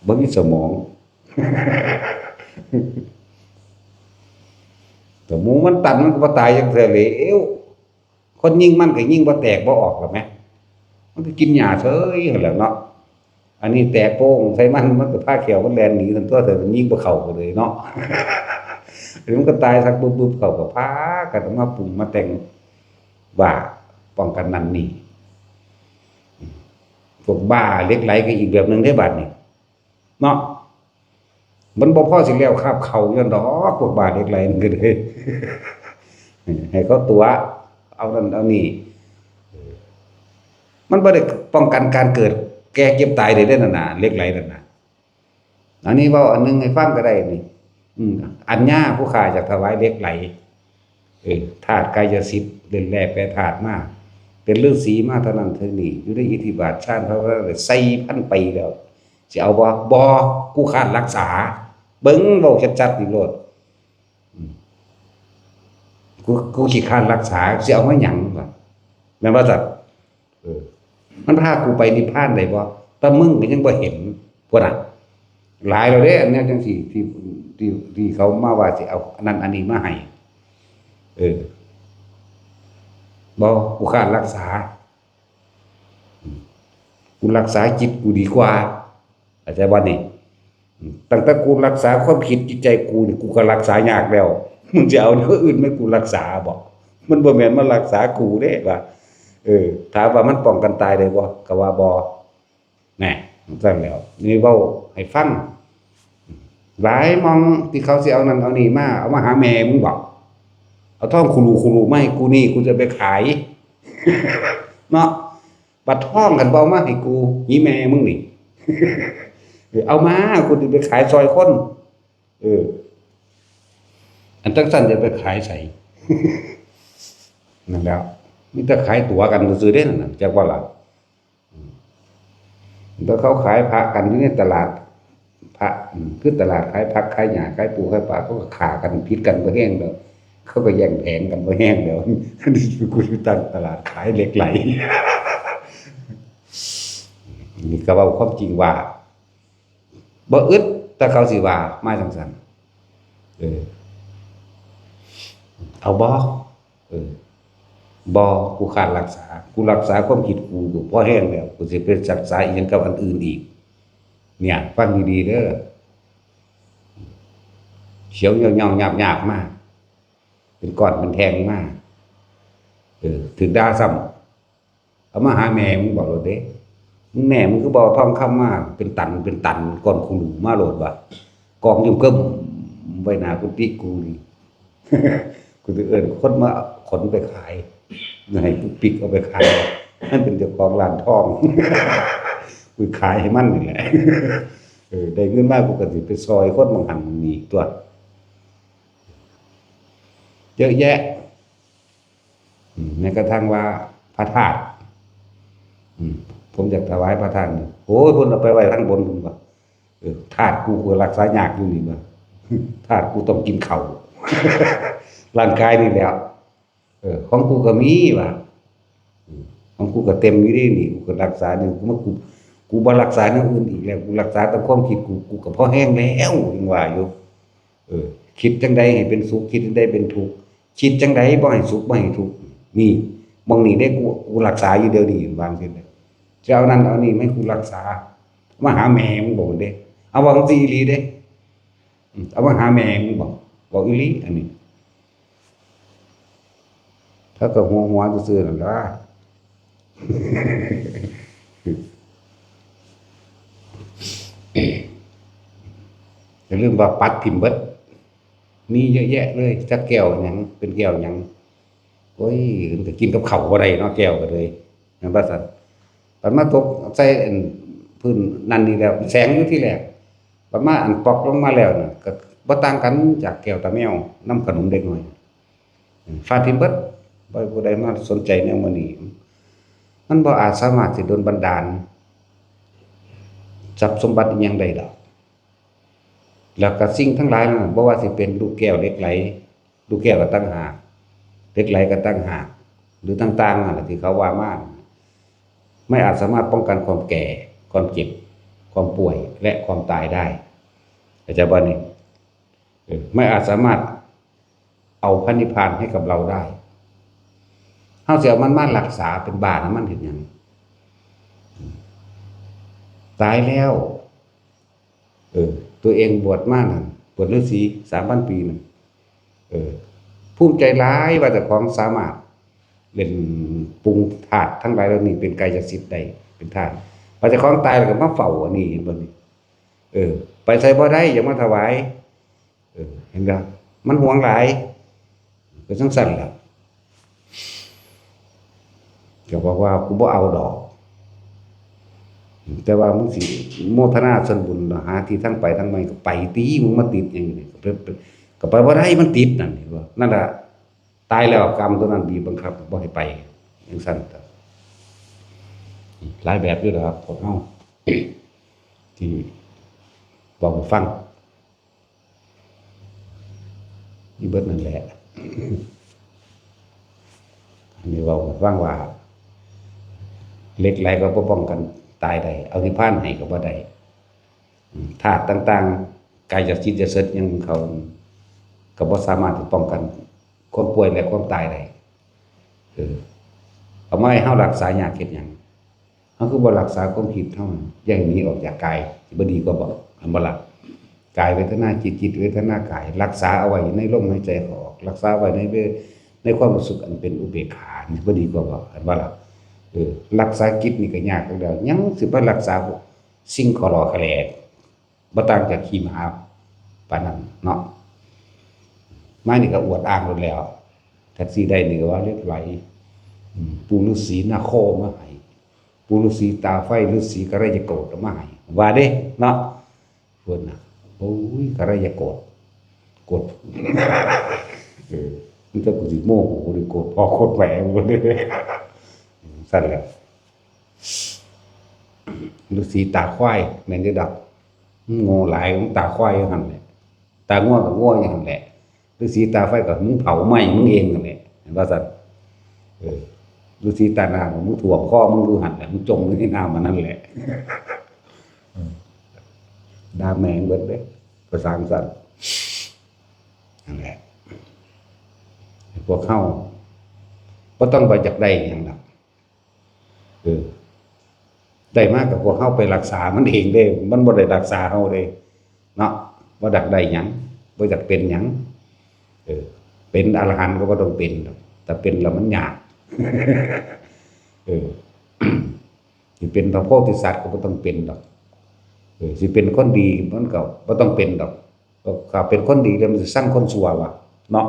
บ่มีสมอง แต่หมูมันตันมันก็บ่ตายจังซี่แหล้วคนยิงมันก็ยิงบ่แตกบ่ออกหรอกแหมมันก็กินหญ้าเฉยหั่นแหละเนาะอันนี้แตกโป้งใส่มันก็พาแขวมันแล่นหนีทันตัวแต่มันยิงบ่เข้าก็เลยเนาะ หรือมันก็ตายสักบึบๆเข้าก็พากันมาปรุงมาแต่งว่าป้องกันนั่นนี่พวกบ้าเหล็กไหลก็อีกแบบนึงได้บัดนี้เนาะมันบ่พอสิแล้วคาบเขาย้อนดอกพวกบ้าเหล็กไหลมันก็เลย ให้เขาตัวเอานั่นเอานี่มันบ่ได้ป้องกันการเกิดแก่เจ็บตายได้นั่นน่ะเหล็กไหลนั่นน่ะอันนี้เว้าอันนึงให้ฟังก็ได้นี่อัญญาผู้ข้าจากถวายเหล็กไหลธาตุกายสิทธิ์เล่นแร่แปรธาตุมาเป็นฤาษีมาเท่านั้นเท่านี้อยู่ในอิทธิบาทชาติเพราะว่า4,000 ปีแล้วสิเอาบ่กูขาดรักษาเบิ่งเว้าชัดๆนี่โลดกูขี้คร้านรักษาสิเอามาหยังวะแม่นบ่ซัดมันพากูไปนิพพานได้บ่แต่มึงก็ยังบ่เห็นพุ่นน่ะหลายแล้วเด้อันเนี้ยจังซี่ที่เขามาว่าสิเอาอันนั้นอันนี้มาให้บ่กูคร้านรักษากูรักษาจิตกูดีกว่าเข้าใจบ่นี่ตั้งแต่กูรักษาความคิดจิตใจกูนี่กูก็รักษายากแล้วมึงจะเอาเรื่องอื่นให้กูรักษาบ่มันบ่แม่นมารักษากูเด้ว่าถามว่ามันป้องกันตายได้บ่ก็ว่าบ่แน่ซั่นแล้วนี่เว้าให้ฟังหลายมองที่เขาสิเอานั่นเอานี่มาเอามาหาแม่มึงบ่เอาทองคุรูๆมาให้กูนี่กูจะไปขาย เนาะบัดทองกันบ่เอามาให้กูหีแม่มึงนี่ เอามากูสิไปขายซอยคนอันจังซั่นจะไปขายไส นั่นแล้วมีแต่ขายตั๋วกันซื่อๆเด้นั่นน่ะจักว่าล่ะแล้วเขาขายพระกันอยู่ในตลาดพระคือตลาดขายผักขายหญ้าขายปูขายปลาเขาก็ฆ่ากันผิดกันบ่แห้งแล้วเขาก็แย่งแผงกันบ่แห้งแล้วนี่กูอยู่ตั้งตลาดขายเหล็กไหล นี่ก็เว้าความจริงว่าบ่อึดแต่เขาสิว่ามาจังซั่นเอาบ่บ่กูขาดรักษากูรักษาความคิดกูอยู่พอแห้งแล้วกูสิไปรักษาอีหยังกับอันอื่นอีกเนี่ยฟังดีๆเด้อเขียวเหย่าๆหยาบๆมาเป็นก้อนเป็นแท่งมาถึงด่าซ้ำเอามาหาแม่มึงบอกโลดเด้มึงแม่มึงคือบ่เอาทองคำมาเป็นตันก้อนคุรูมาโลดว่ากองอยู่กึ้มไว้หน้ากุฏิกูนี่ กูสิเอิ้นคนมาขนไปขายให้กูปิกเอาไปขายนั่นเป็นเจ้าของร้านทอง กูขายให้มันนี่แหละ ได้เงินมากูก็สิไปซอยคนบางหันนี่ตัวเยอะแยะแม้กระทั่งว่าพระธาตุผมอยากถวายพระธาตุโอ้ยเพิ่นเอาไปไว้ข้างบนพุ่นว่าธาตุกูก็รักษายากอยู่นี่ว่าธาตุกูต้องกินข้าว ร่างกายนี่แหล้วของกูก็มีว่าของกูก็เต็มอยู่นี่กูก็รักษานี่กูบ่รักษาอย่างอื่นอีกแล้วกูรักษาแต่ความคิดกูก็พอแห้งแล้วยังว่าอยู่คิดจังใดให้เป็นสุขคิดจังใดเป็นทุกข์คิดจังใดบ่ให้สุขบ่ให้ทุกข์นี่บางนี่ได้กูรักษาอยู่เดี๋ยวนี้บางทีจะเอานั่นเอานี่ไม่กูรักษามาหาแม่มึงบอกเด้เอาว่าจังซี่อีหลีเด้เอามาหาแม่มึงบอกอีหลีอันนี้ ถ้าก็หัวซื่อๆนั่นล่ะอย่าลืมว่าปัดถิ่มเบิดมีเยอะแยะเลยจักแก้วหยังเป็นแก้วหยังโอ้ยมันก็กินกับข้าวบ่ได้เนาะแก้วก็เลยแม่นบ่ซั่นบัดมาตกใส่อันพื้นนั่นนี่แล้วแสงอยู่ที่แรกบัดมาอันปอกลงมาแล้วน่ะก็บ่ต่างกันจากแก้วตาแมวนำขนมเด็กน้อยฟาดทิ่มเบิดบ่ผู้ใดมาสนใจแนวมื้อนี้มันบ่อาจสามารถสิโดนบันดาลทรัพย์สมบัติอิหยังได้ดอกแล้วก็สิ่งทั้งหลายนั้นบ่ว่าสิเป็นลูกแก้วเหล็กไหลลูกแก้วก็ต่างหากเหล็กไหลก็ต่างหากหรือต่างๆนั่นแหละที่เขาว่ามาไม่อาจสามารถป้องกันความแก่ความเจ็บความป่วยและความตายได้เข้าใจบ่นี่ไม่อาจสามารถเอาพระนิพพานให้กับเราได้เฮาสิเอามันมารักษาเป็นบ้านะมันเฮ็ดหยังตายแล้วตัวเองบวชมานั่นบวชฤาษี 3,000 ปีนั่นภูมิใจหลายว่าเจ้าของสามารถเล่นปรุงธาตุทั้งหลายเหล่านี้เป็นกายสิทธิ์ได้เป็นธาตุพอเจ้าของตายแล้วก็มาเฝ้าอันนี้เห็นบ่นี่ไปใส่บ่ได้อย่ามาถวายเห็นบ่มันหวงหลายก็จังซั่นล่ะก็บอกว่ากูบ่เอาดอกแต่ว่ามึงสิโมทนาส่วนบุญหาที่ทั้งไปทั้งมาก็ไปติมึงมาติดหยังนี่ก็ไปบ่ได้มันติดนั่นเห็นบ่นั่นล่ะตายแล้วกรรมตัวนั้นบีบบังคับบ่ให้ไปจังซั่นหลายแบบอยู่ดอกพวกเฮาที่บอกให้ฟังนี่เบิดนั่นแหละอันนี้เว้าให้ฟังว่าเหล็กไหลก็บ่ป้องกันตายได้เอานิพพานให้ก็บ่ได้ธาตุต่างๆกายจิตจะเสร็จยังเขาก็บ่สามารถที่ป้องกันความป่วยและความตายได้เอามาให้เฮารักษายากเฮ็ดหยังเฮาคือบ่รักษาความคิดเฮาอย่าให้หนีออกจากกายสิบ่ดีกว่าบ่อันบ่ล่ะกายเวทนาจิตเวทนากายรักษาเอาไว้ในลมหายใจออกรักษาไว้ในความรู้สึกอันเป็นอุเบกขานี่บ่ดีกว่าบ่อันบ่ล่ะรักษากิจนี่ก็ยากแล้วยังสิไปรักษาสิ่งขอรอแคลดบ่ต่างจากขี้หมาปานนั้นเนาะมานี่ก็อวดอ้างหมดแล้วแท็กซี่ได้นี่ก็ว่าเรียบไหลปู่ฤาษีนาโคมาให้ปู่ฤาษีตาไฟฤาษีกระไรยโกฏมาให้ว่าเด้เนาะเพิ่นน่ะโอ้ยกระไรยโกฏกดมันจะกูสิโมโหหรือโกรธพอโคตรแหวงบ่ได้สั่นแหละฤาษีตาควายแม่นได้ดอกโง่หลายของตาควายอย่างนั้นแหละตาง่วงก็ง่วงอย่างนั้นแหละฤาษีตาไฟก็มึงเผาไหม้มึงเองนั่นแหละเห็นว่าสั่นฤาษีตานามึงถ่วงคอมึงดูหั่นแหละมึงจมอยู่ในน้ำมันนั่นแหละด่าแม่งเบิดเด้ภาษาอังกฤษนั่นแหละพวกเฮาบ่ต้องไปจากได้หยังดอกได้มากกับพวกเฮาไปรักษามันเองเด้มันบ่ได้รักษาเฮาเด้เนาะบ่ดักได้หยังบ่อยากเป็นหยังเป็นอรหันต์ก็บ่ต้องเป็นแต่เป็นแล้วมันยากสิเป็นพระโพธิสัตว์ก็บ่ต้องเป็นดอกสิเป็นคนดีมันก็บ่ต้องเป็นดอกก็เป็นคนดีแล้วมันสิสร้างคนชั่วว่ะเนาะ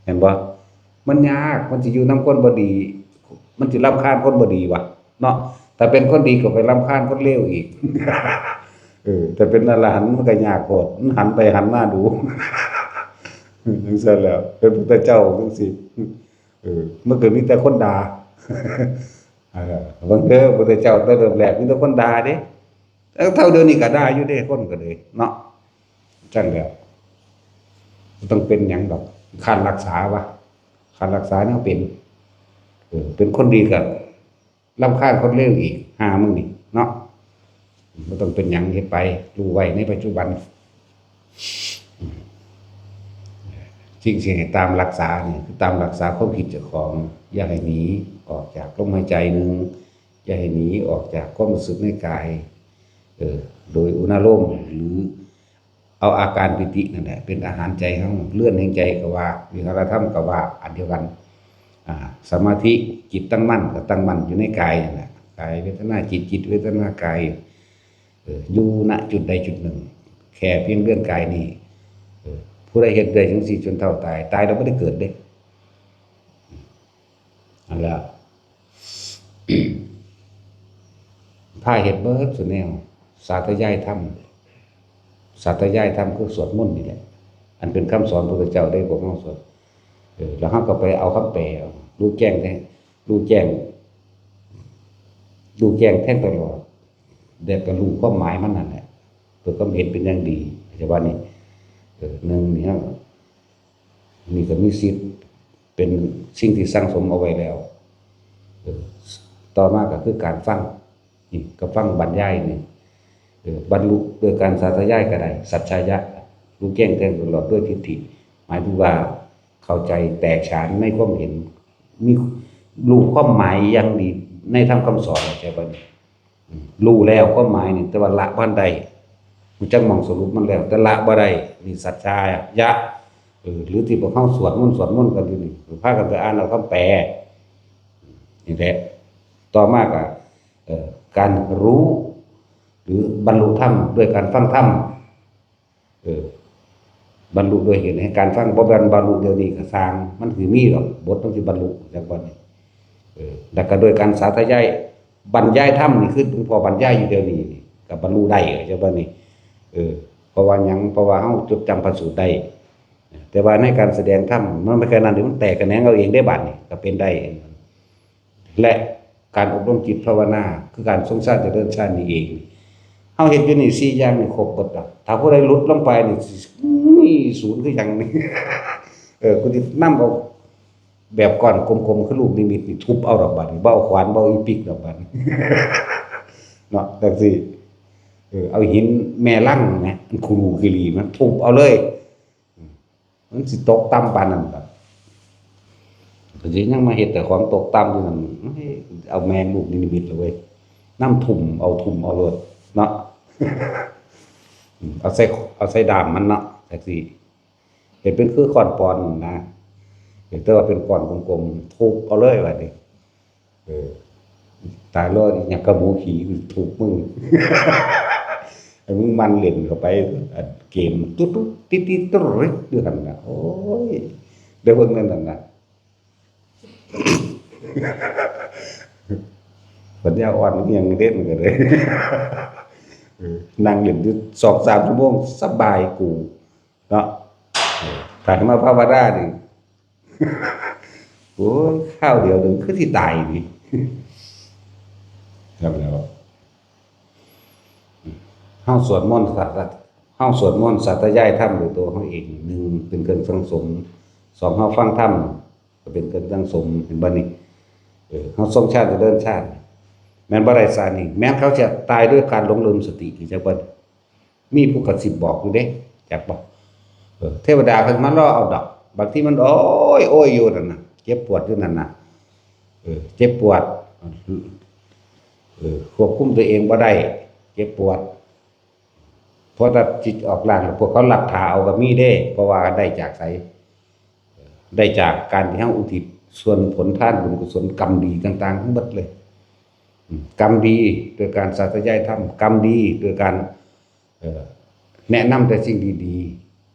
เห็นบ่มันยากมันสิอยู่นำคนบ่ดีมันสิรำคาญคนบ่ดีว่ะเนาะถ้าเป็นคนดีก็ไปรำคาญคนเลวอีกแต่เป็นอรหันต์มันก็ยากโพดมันหันไปหันมาดูจังซั่นแล้วเป็นพุทธเจ้าจังซี่มันก็มีแต่คนด่าบางเด้อพุทธเจ้าแต่เริ่มแรกมีแต่คนด่าเด้แล้วเท่าเดี๋ยวนี้ก็ด่าอยู่เด้คนก็เลยเนาะจังแล้วต้องเป็นหยังดอกคันรักษาวะคันรักษาเนี่ยเป็นคนดีก็รำคาญคนเลวอีกหามึงนี่เนาะบ่ต้องเป็นหยังเฮ็ดไปรู้ไว้ในปัจจุบันสิ่งที่ให้ตามรักษานี่คือตามรักษาความคิดเจ้าของอย่าให้หนีออกจากลมหายใจนึงอย่าให้หนีออกจากความรู้สึกในกายโดยอุณโลมหรือเอาอาการปิตินั่นแหละเป็นอาหารใจเฮาเลื่อนแห่งใจก็ว่าวิหารธรรมก็ว่าอันเดียวกัน สมาธิจิตตั้งมั่นก็ตั้งมั่นอยู่ในกายนั่นแหละกายเวทนาจิตจิตเวทนากายอยู่ณจุดใดจุดหนึ่งแค่เพียงเรื่องกายนี้ผู้ใดเห็นได้ถึงสี่จนเท่าตายเราไม่ได้เกิดเด้อันละ ผ้าเห็ดเบิร์ดสุดแนวสาธยายธรรมคือสวดมนต์นี่แหละอันเป็นคำสอนพระพุทธเจ้าได้บอกเราสวดแล้วเขาก็ไปเอาคำแปลรู้แจ้งแท่งตลอดเด็กก็รู้ความหมายมันนั่นแหละตัวก็เห็นเป็นอย่างดีแต่ว่านี่หนึ่งนี่ก็มีสิทธิ์เป็นสิ่งที่สร้างสมเอาไว้แล้วต่อมาก็คือการฟังนี่ก็ฟังบรรยายนี่บรรลุโดยการสาธยายก็ได้สัจจายะรู้แจ้งแทงตลอดด้วยทิฏฐิหมายถึงว่าเข้าใจแตกฉานในความเห็นมีรู้ความหมายอย่างดีในธรรมคำสอนใช่ป่ะรู้แล้วความหมายนี่แต่ว่าละบ่ได้มันจังมองสรุปมันแล้วแต่ละบ่ได้นี่สัจจายะหรือที่พวกเฮาสวดมนต์กันอยู่นี่พากันไปอ่านเอาคำแปลนี่แหละต่อมาก็การรู้หรือบรรลุธรรมด้วยการฟังธรรมบรรลุโดยเห็นให้การฟังบ่บรรลุเดี๋ยวนี้ก็สร้างมันสิมีหรอกบทต้องสิบรรลุจังว่านี่แล้วก็โดยการสาธยายบรรยายธรรมนี่คือพอบรรยายอยู่เดี๋ยวนี้ก็บรรลุได้จังว่านี่เพราะว่าหยังเพราะว่าเฮาจดจำพระสูตรได้แต่ว่าในการแสดงธรรมมันไม่แค่นั้นมันแตกกันแหนงเอาเองได้บัดนี่ก็เป็นได้และการอบรมจิตภาวนาคือการทรงชาติเจริญชาตินี้เองเฮาเฮ็ดอยู่นี่4อย่างนี่ครบหมดอ่ะถ้าผู้ใดหลุดลงไปนี่ศูนย์คือหยังนี่กูสินำเอาแบบก้อนกลมๆคือลูกนิมิตนี่ทุบเอาดอกบัดนี่เบ้าขวานเบ้าอีปิกดอกบัดเนาะจังซี่เอาหินแม่ลั่งนะมันคูรูคีรีมันทุบเอาเลยมันสิตกต่ำปานนั้นครับก็สิยังมาเฮ็ดแต่ของตกต่ำอยู่นั่นเอาแมงลูกนิมิตเลยเว้ยน้ำทุ่มเอาโลดเนาะเอาใส่ดามมันเนาะจังซี่เห็นเป็นคือก้อนปอนนะแต่ว่าเป็นก้อนกลมๆทุบเอาเลยว่าดิตายแล้วอยากกระหมูขี่ทุบมึงไอ้มึงมันเล่นเข้าไปเกมตุ๊ดๆติดๆตุ๊ดๆด้วยกันน่ะโอ้ยเดี๋ยวเบิ่งนั่นน่ะปัญญาอ่อนยังเล่นกันเลยนั่งเล่นอยู่ 2-3 ชั่วโมงสบายกูเนาะถ้ามาภาวนาดิโอ้ยข้าวเดียวนึงคือสิตายนี่ครับแล้วเฮาสวดมนต์สัตยายธรรมด้วยตัวเฮาเอง1เป็นเครื่องสังสม2เฮาฟังธรรมก็เป็นเครื่องสังสมเห็นบ่นี่เฮาทรงชาติเจริญชาติแม้นบ่ได้สานี่แม้นเขาจะตายด้วยการหลงลืมสติจังเบิ่มีผู้กระซิบบอกอยู่เด้จักบ่เทวดาเพิ่นมาล้อเอาดอกบางทีมันโอ้ยอยู่นั่นน่ะเจ็บปวดอยู่นั่นน่ะเจ็บปวดควบคุมตัวเองบ่ได้เจ็บปวดเพราะถ้าจิตออกล่างพวกเขาหลักฐานเอาก็มีเด้เพราะว่าได้จากไสได้จากการที่เฮาอุทิศส่วนผลทานบุญกุศลกรรมดีต่างๆทั้งหมดเลยกรรมดีโดยการสาธยายธรรมกรรมดีโดยการแนะนำแต่สิ่งดี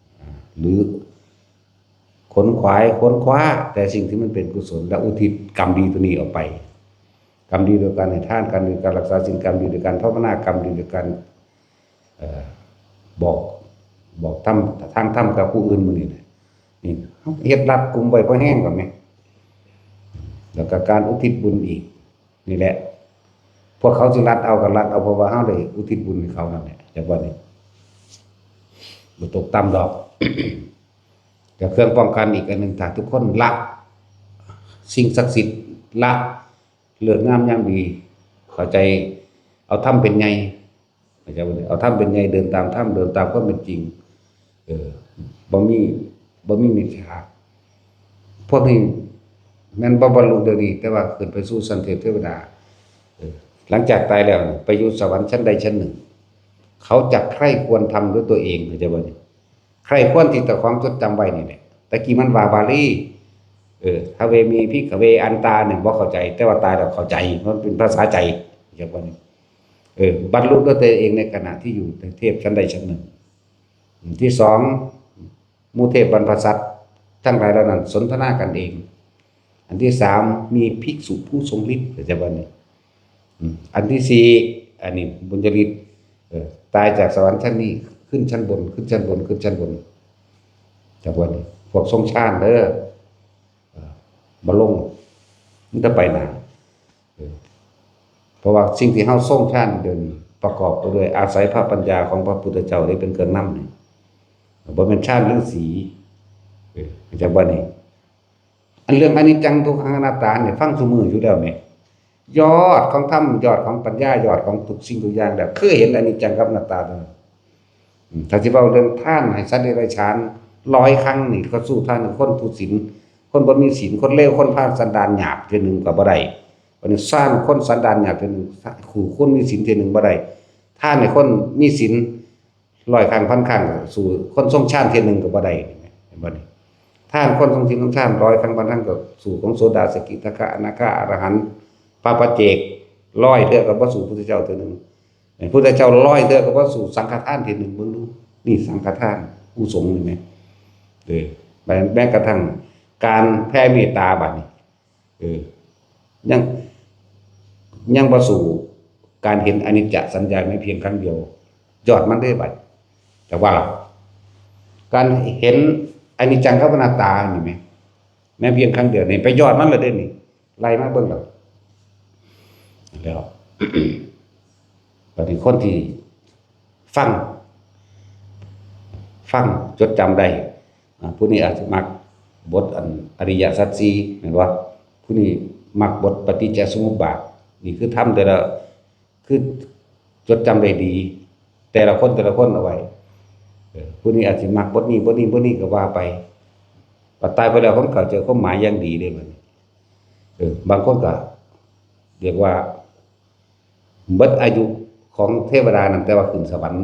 ๆหรือขนขวาแต่สิ่งที่มันเป็นกุศลและอุทิศกรรมดีตัวนี้ออกไปกรรมดีโดยการให้ทานกรรมดีโดยการรักษาศีลกรรมดีโดยการภาวนากรรมดีโดยการบอกทางธรรมกับผู้อื่นมื้อนี้นี่เฮ็ดรัดกุมไว้พอแห้งก่อนแม่แล้วก็การอุทิศบุญอีกนี่แหละพวกเขาสิรัดเอาก็รัดเอาเพราะว่าเฮาได้อุทิศบุญให้เขานั่นแหละจังว่านี่บ่ตกต่ำดอกแต่เครื่องป้องกันอีกอันนึงถ้าทุกคนละสิ่งศักดิ์สิทธิ์ละเลือกงามยามดีเข้าใจเอาธรรมเป็นไงเข้าใจบ่เอาธรรมเป็นไงเดินตามธรรมเดินตามความเป็นจริงบ่มีมิจฉาพวกนี้แม่นบ่บรรลุเดี๋ยวนี้แต่ว่าขึ้นไปสู่สันเทพดาหลังจากตายแล้วไปอยู่สวรรค์ชั้นใดชั้นหนึ่งเขาจักใคร่ควรทำด้วยตัวเองเข้าใจบ่นี่ใคร่ควรที่แต่ความจดจำไว้นี่แหละตะกี้มันว่าบาลี ทเวมีพิกเวอันตาเนี่ยบ่เข้าใจแต่ว่าตายแล้วเข้าใจมันเป็นภาษาใจอย่างว่านี้บรรลุด้วยตัวเองในขณะที่อยู่ในเทพชั้นใดชั้นหนึ่งที่สองมูเทพบรรพสัตว์ทั้งหลายเหล่านั้นสนทนากันเองอันที่สามมีภิกษุผู้ทรงฤทธิ์อย่างว่านี้อันที่สี่อันนี้บุญญาฤทธิ์ตายจากสวรรค์ชั้นนี้ขึ้นชั้นบนขึ้นชั้นบนขึ้นชั้นบนจากว่านี้พวกทรงชาติบ่ลงมันจะไปไหนเพราะว่าสิ่งที่เฮาทรงชาติเดินประกอบไปด้วยอาศัยพระปัญญาของพระพุทธเจ้าได้เป็นเครื่องนำนี่บ่แม่นชาติฤาษีจากว่านี้อันเรื่องอนิจจังทุกขังอนัตตาเนี่ยฟังซุมื้ออยู่แล้วแม่ยอดของธรรมยอดของปัญญายอดของทุกสิ่งทุกอย่างแล้วคือเห็นอนิจจังกับอนัตตาแล้วถ้าสิเว้าเรื่องทานให้สัตว์เดรัจฉาน100ครั้งนี่ก็สู้ทานคนทุศีลคนบ่มีศีลคนเลวคนพาลสันดานหยาบเทื่อนึงก็บ่ได้วันนี้สร้างคนสันดานหยาบเทื่อนึงขู่คนมีศีลเทื่อนึงบ่ได้ท่านให้คนมีศีล100ครั้ง1,000ครั้งสู้คนทรงฌานเทื่อนึงก็บ่ได้เห็นบ่นี่ท่านคนทรงศีลทรงฌาน100ครั้ง1,000ครั้งก็สู้ของโสดาสกิทาคาอนาคาอรหันต์พระปัจเจก100เทื่อก็บ่สู้พุทธเจ้าเทื่อนึงพุทธเจ้า100เทื่อก็บ่สู้สังฆทานเทื่อนึงเบิ่งดูนี่สังฆทานผู้สงฆ์นี่แม่แม้กระทั่งการแผ่เมตตาบัดนี้ยังบ่สู่การเห็นอนิจจสัญญาไม่เพียงครั้งเดียวยอดมันได้บัดแต่ว่าการเห็นอนิจจังกับอนัตตานี่แม้เพียงครั้งเดียวนี่ไปยอดมันเลยเด้นี่ไล่มาเบิ่งแล้วบัดนี้คนที่ฟังจดจำได้ผู้นี้อาจจะมักบทอริยสัจสี่เห็นว่าผู้นี้มักบทปฏิจจสมุปบาทนี่คือทำแต่ละคือจดจำได้ดีแต่ละคนเอาไว้ผู้นี้อาจจะมักบทนี้ก็ว่าไปพอตายไปแล้วผมเข้าใจความหมายอย่างดีเลยมันบางคนก็เรียกว่าเบิดอายุของเทวดานั่นแต่ว่าขึ้นสวรรค์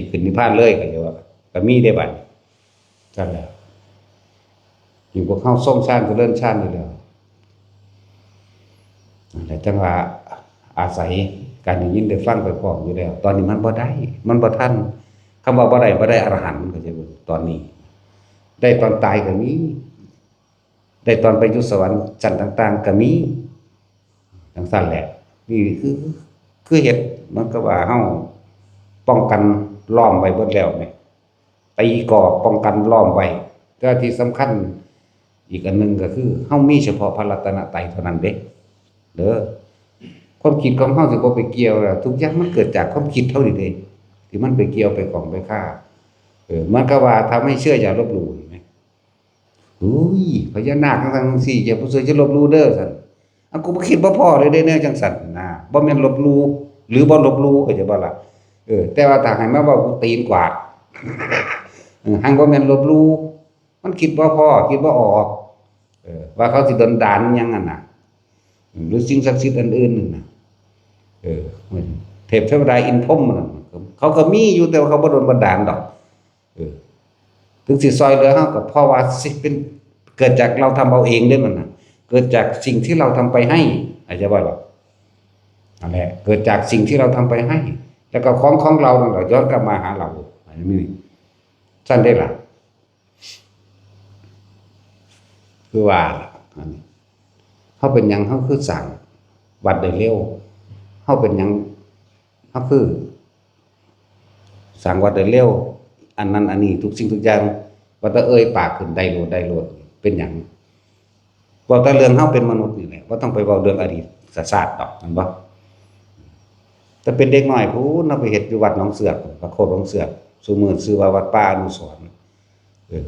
ขึ้นนิพพานเลยก็จะว่าก็มีได้บัดนั่นแหละอยู่พวกเข้าส่งชาติเจริญชาตินี่แล้วแต่จังว่าอาศัยการได้ยินได้ฟังไปพร้อมอยู่แล้วตอนนี้มันบ่ได้มันบ่ทันคำว่าบ่ได้อรหันต์ก็จะบ่ตอนนี้ได้ตอนตายก็มีได้ตอนไปอยู่สวรรค์ชั้นต่างๆก็มีจังซั่นแหละนี่คือเฮ็ดมันก็ว่าเฮาป้องกันล้อมไว้เบิดแล้วแม่ตีกรอบป้องกันล้อมไว้แต่ที่สำคัญอีกอันนึงก็คือเฮามีเฉพาะพระรัตนตรัยเท่านั้นเด้อความคิดของเฮาสิบ่ไปเกี่ยวแล้วทุกอย่างมันเกิดจากความคิดเท่านี้เด้ที่มันไปเกี่ยวไปของไปฆ่ามันก็ว่าทำให้เชื่ออย่าลบหลู่เห็นมั้ยอุ้ยพญานาคทั้งสี่อย่าบ่เชื่อจะลบหลู่เด้อซั่นกูบ่คิดบ่พอเลยเด้แนวจังซั่นนะบ่แม่นลบหลู่หรือบ่ลบหลู่ก็จะบ่ล่ะแต่ว่าถ้าให้มาเว้ากูตีนกวาดหังบ่แม่นลบหลู่มันคิดบ่พอคิดบ่ออกว่าเขาสิดลดานหยังนั่นน่ะหรือสิ่งศักดิ์สิทธิ์อื่นๆนั่นน่ะเทพเทวดาอินพรหมนั่นเขาก็มีอยู่แต่ว่าเขาบ่โดนบันดาลดอกถึงสิซอยเหลือเฮาก็เพราะว่าสิเป็นเกิดจากเราทำเอาเองเด้มันน่ะเกิดจากสิ่งที่เราทำไปให้อาจจะว่าหรอกนั่นแหละเกิดจากสิ่งที่เราทำไปให้แล้วก็ของเรานั่นแหละย้อนกลับมาหาเราอันนี้ซั่นได้ล่ะคือว่าอันนี้เฮาเป็นหยังเฮาคือสร้างวัดได้เร็วเฮาเป็นหยังเฮาคือสร้างวัดได้เร็วอันนั้นอันนี้ทุกสิ่งทุกอย่างว่าแต่ปากขึ้นได้โลดเป็นหยังว่าแต่เรื่องเฮาเป็นมนุษย์นี่แหละบ่ต้องไปเว้าเรื่องอดีตศาสตร์ดอกแม่นบ่แต่เป็นเด็กน้อยพู้นเอาไปเฮ็ดอยู่วัดหนองเสือกพระโคตรหนองเสือกซุมื้อชื่อว่าวัดป่าอนุสรณ์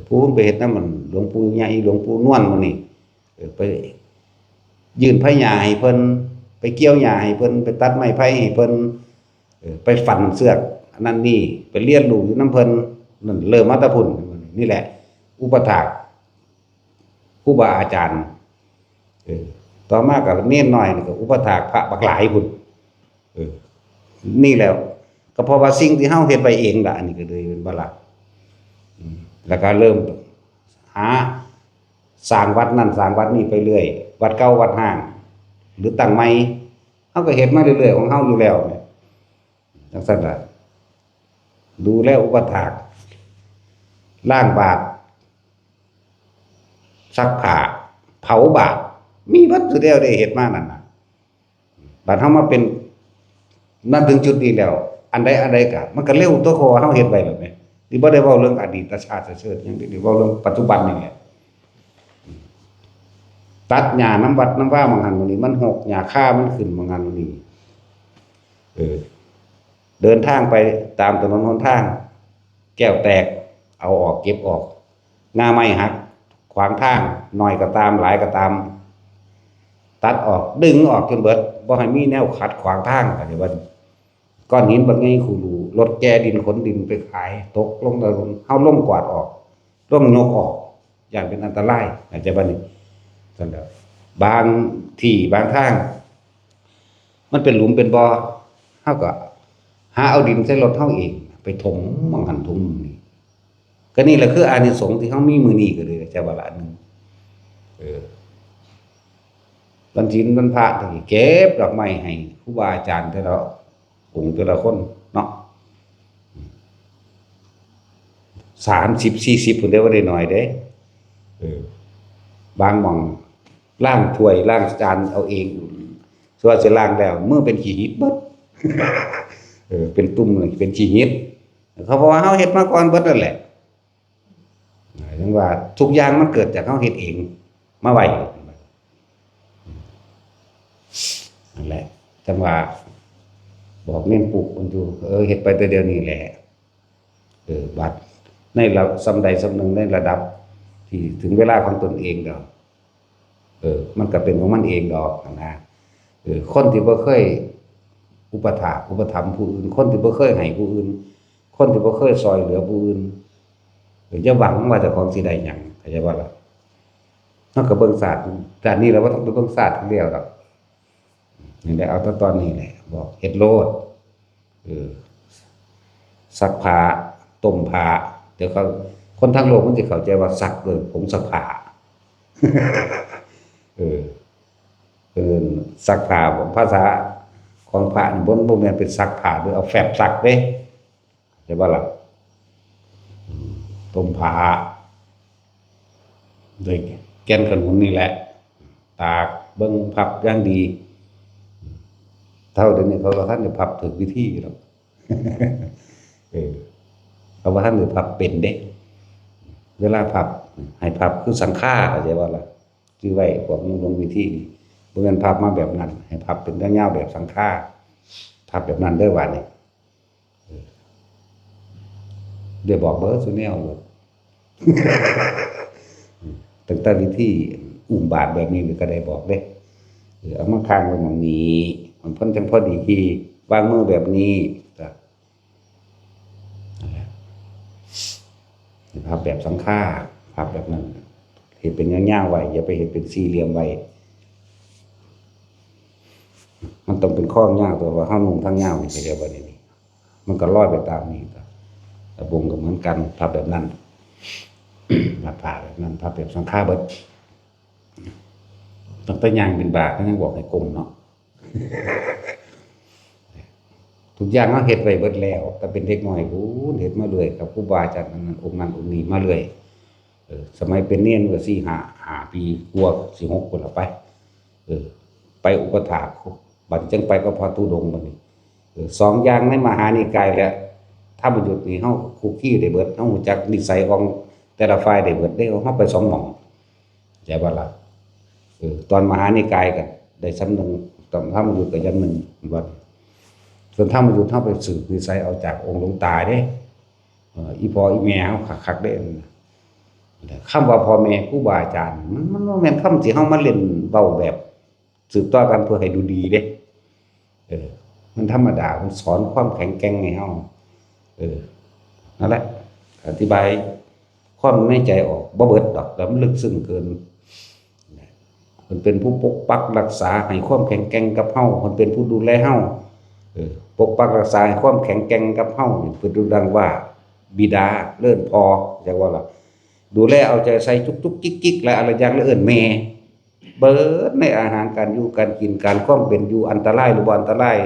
พู้นไปเฮ็ดนำมันหลวงปู่ใหญ่หลวงปู่นวลหมู่นี่ไปยื่นไผหญ้าให้เพิ่นไปเกี่ยวหญ้าให้เพิ่นไปตัดไม้ไผ่ให้เพิ่นไปฝันเสือกอันนั้นนี่ไปเรียนรู้อยู่นำเพิ่นนั่นเริ่มมาแต่พุ่นนี่แหละอุปถากครูบาอาจารย์ต่อมาก็เน้นน้อยนี่ก็อุปถากพระบักหลายพุ่นนี่แล้วก็เพราะว่าสิ่งที่เฮาเฮ็ดไว้เองล่ะอันนี้ก็เลยเป็นบ่ล่ะแล้วก็เริ่มหา สร้างวัดนั่นสร้างวัดนี้ไปเรื่อยวัดเก่าวัดห้างหรือตั้งใหม่เฮาก็เฮ็ดมาเรื่อยๆของเฮาอยู่แล้วเนี่ยจังซั่นล่ะดูแลอุปถากล้างบาตรซักผ้าเผาบาตรมีเบิดซุแนวได้เฮ็ดมานั่นน่ะบัดเฮามาเป็นนั่นถึงจุดนี้แล้วอันใดก็มันก็เร็วตัวเขาเฮาเฮ็ดไว้แบบนี้นี่บ่ได้เว้าเรื่องอดีตชาติเชิดหยังนี่เว้าเรื่องปัจจุบันนี่แหละตัดหญ้าน้ำวัดน้ำว่าบางหันมื้อนี้มันหกหญ้าค่ามันขึ้นบางหันมื้อนี้เดินทางไปตามถนนหนทางแก้วแตกเอาออกเก็บออกหน้าไม้หักขวางทางน้อยก็ตามหลายก็ตามตัดออกดึงออกจนเบิดบ่ให้มีแนวขัดขวางทางก็ได้ว่าก้อนหินบักใหญ่คูรูรถแก่ดินขนดินไปขายตกลงถนนเฮาล้มกวาดออกล้มยกออกอย่างเป็นอันตรายเข้าใจบ่นี่ซั่นแหละบางที่บางทางมันเป็นหลุมเป็นบ่อเฮาก็หาเอาดินใส่รถเฮาเองไปถมบางหันถมนี่ก็นี่แหละคืออานิสงส์ที่เฮามีมื้อนี้ก็เลยจะว่าละนึงวันศีลวันพระที่เก็บดอกไม้ให้ครูบาอาจารย์แต่ละองค์แต่ละคนเนาะ30 40พุ่นเด้บ่ได้น้อยเด้บางหม่องล้างถ้วยล้างจานเอาเองส่วนสิล้างแล้วมือเป็นขี้หิดเบิดเป็นตุ่มเป็นขี้หิดเขาบอกว่าเฮาเฮ็ดมาก่อนเบิดนั่นแหละจังว่าทุกอย่างมันเกิดจากเฮาเฮ็ดเองมาไว้นั่นแหละจังว่าบอกเน้นปลูกมันอยู่เฮ็ดไปแต่เดี๋ยวนี้แหละบัดในระดับสำใดสำหนึ่งในระดับที่ถึงเวลาของตนเองดอกมันก็เป็นของมันเองดอกนะคนที่บ่เคยอุปถากอุปถัมภ์ผู้อื่นคนที่บ่เคยให้ผู้อื่นคนที่บ่เคยซอยเหลือผู้อื่นอย่าหวังว่าเจ้าของสิได้หยังเข้าใจบ่ล่ะเฮาก็เบิ่งศาสตร์การนี้เราบ่ต้องไปเบิ่งศาสตร์ทีเดียวดอกนี่ได้เอาแต่ตอนนี้แหละบอกเฮ็ดโลดซักผ้าต้มผ้าเดี๋ยวเขาคนทั้งโลกมันสิเข้าใจว่าซักผงซักผ้าซักผ้าภาษาของพระนี่บ่แม่นเป็นซักผ้าหรือเอาแฟบซักเด้ใช่บ่ล่ะต้มผ้าด้วยแก่นขนุนนี่แหละตากเบิ่งพับอย่างดีเท่าเดี๋ยวนี้เขาก็ท่านได้พับถูกวิธีแล้วเขาว่าท่านได้พับเป็นเด้เวลาพับให้พับคือสังฆาเข้าใจบ่ล่ะชื่อไว้พวกนี้ลงวิธีนี่บ่แม่นพับมาแบบนั้นให้พับเป็นยาวๆแบบสังฆาพับแบบนั้นเด้อว่านี่ได้บอกเบิดซุแนวหมดตั้งแต่วิธีอุ้มบาตรแบบนี้ก็ได้บอกเด้เอามาค้างไว้หม้องนี้มันเพิ่นจังพอดีวางมือแบบนี้จ้ะนั่นแหละพับแบบสังฆาพับแบบนั้นเฮ็ดเป็นยาวๆไว้อย่าไปเฮ็ดเป็นสี่เหลี่ยมไว้มันต้องเป็นข้อยาวตัวว่าเฮานุ่งทั้งยาวนี่เรียกว่านี่มันก็ลอยไปตามนี้แต่วงก็เหมือนกันพับแบบนั้นพับผ้าแบบนั้นพับแบบสังฆาเบิดตั้งแต่ย่างเป็นบาทก็ยังบอกให้กลมเนาะทุกอย่างเฮาเฮ็ดไว้เบิดแล้วแต่เป็นเด็กน้อยพู้นเฮ็ดมาเรื่อยกับครูบาอาจารย์นั้นองค์นั้นองค์นี้มาเรื่อยสมัยเป็นเนียนก็4-5 ปีกว่าสิ6พุ่นละไปไปอุปถากบัดจังไปก็พอตุดงบัดนี้2อย่างในมหานิกายแล้วถ้าบ่หยุดนี่เฮาคุกคีได้เบิดเฮารู้จักนิสัยของแต่ละฝ่ายได้เบิดได้เฮาไป2หม่องใช่บ่ล่ะตอนมหานิกายก็ได้สำนึงตอนถ้ามันหยุดก็อย่างนึงว่าส่วนถ้ามันหยุดเฮาไปสืบนิสัยเอาจากองค์หลวงตาเด้อีพ่ออีแม่เฮาคักๆเด้คำว่าพ่อแม่ครูบาอาจารย์มันบ่แม่นคำที่เฮามาเล่นเว้าแบบสืบต่อกันเพื่อให้ดูดีเด้มันธรรมดามันสอนความแข็งแกร่งให้เฮานั่นแหละอธิบายความในใจออกบ่เบิดดอกแล้วมันลึกซึ้งเกินมันเป็นผู้ปกปักรักษาให้ความแข็งแกร่งกับเฮามันเป็นผู้ดูแลเฮาปกปักรักษาให้ความแข็งแกร่งกับเฮานี่เพิ่นดังว่าบิดาเลิ่นพอจังว่าล่ะ ดูแลเอาใจใส่จุกๆกิ๊กๆและอะไรอย่างละเอิ้นแม่เบิดในอาหารการอยู่การกินการความเป็นอยู่อันตรายหรือบ่อันตราย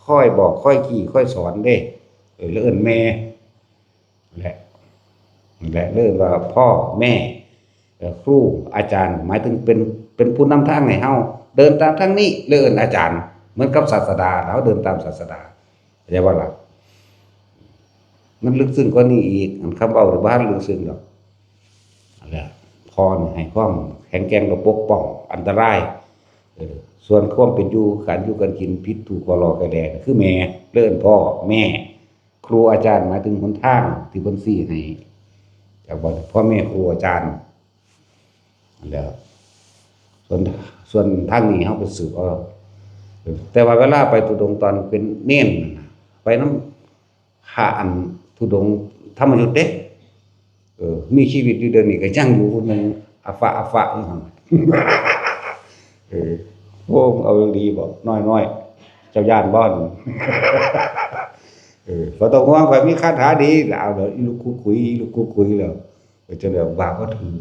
ค่อยบอกค่อยขี่ค่อยสอนเด้ละเอิ้นแม่แหละเรียกว่าพ่อแม่ครูอาจารย์หมายถึงเป็นผู้นำทางให้เฮาเดินตามทางนี้เอิ้นอาจารย์เหมือนกับศาสดาเราเดินตามศาสดาเข้าใจบ่ล่ะมันลึกซึ้งกว่านี้อีกคำเว้าหรือบ้านลึกซึ้งดอกนั่นแหละพ่อนี่ให้ความแข็งแกร่งและปกป้องอันตรายส่วนความเป็นอยู่การอยู่กันกินผิดถูกกรอแกแดงคือแม่เอิ้นพ่อแม่ครูอาจารย์หมายถึงหนทางที่เพิ่นชี้ให้จากบ่พ่อแม่ครูอาจารย์แล้วส่วนทางนี้เฮาไปสืบเอาแต่ว่าเวลาไปทุดงค์ตอนเป็นเณรไปนำพระอันทุดงค์ธรรมยุทธ์เด้มีชีวิตอยู่เดี๋ยวนี้ก็ยังอยู่คนนึงอาฟะอยู่หั่นโอ้เอาดีบ่น้อยๆเจ้าย่านบ่อนบ่ต้องห่วงข่อยมีคาถาดีแล้วเอาเด้ออีลูกคุยแล้วก็จะแบบว่าบ่ถือ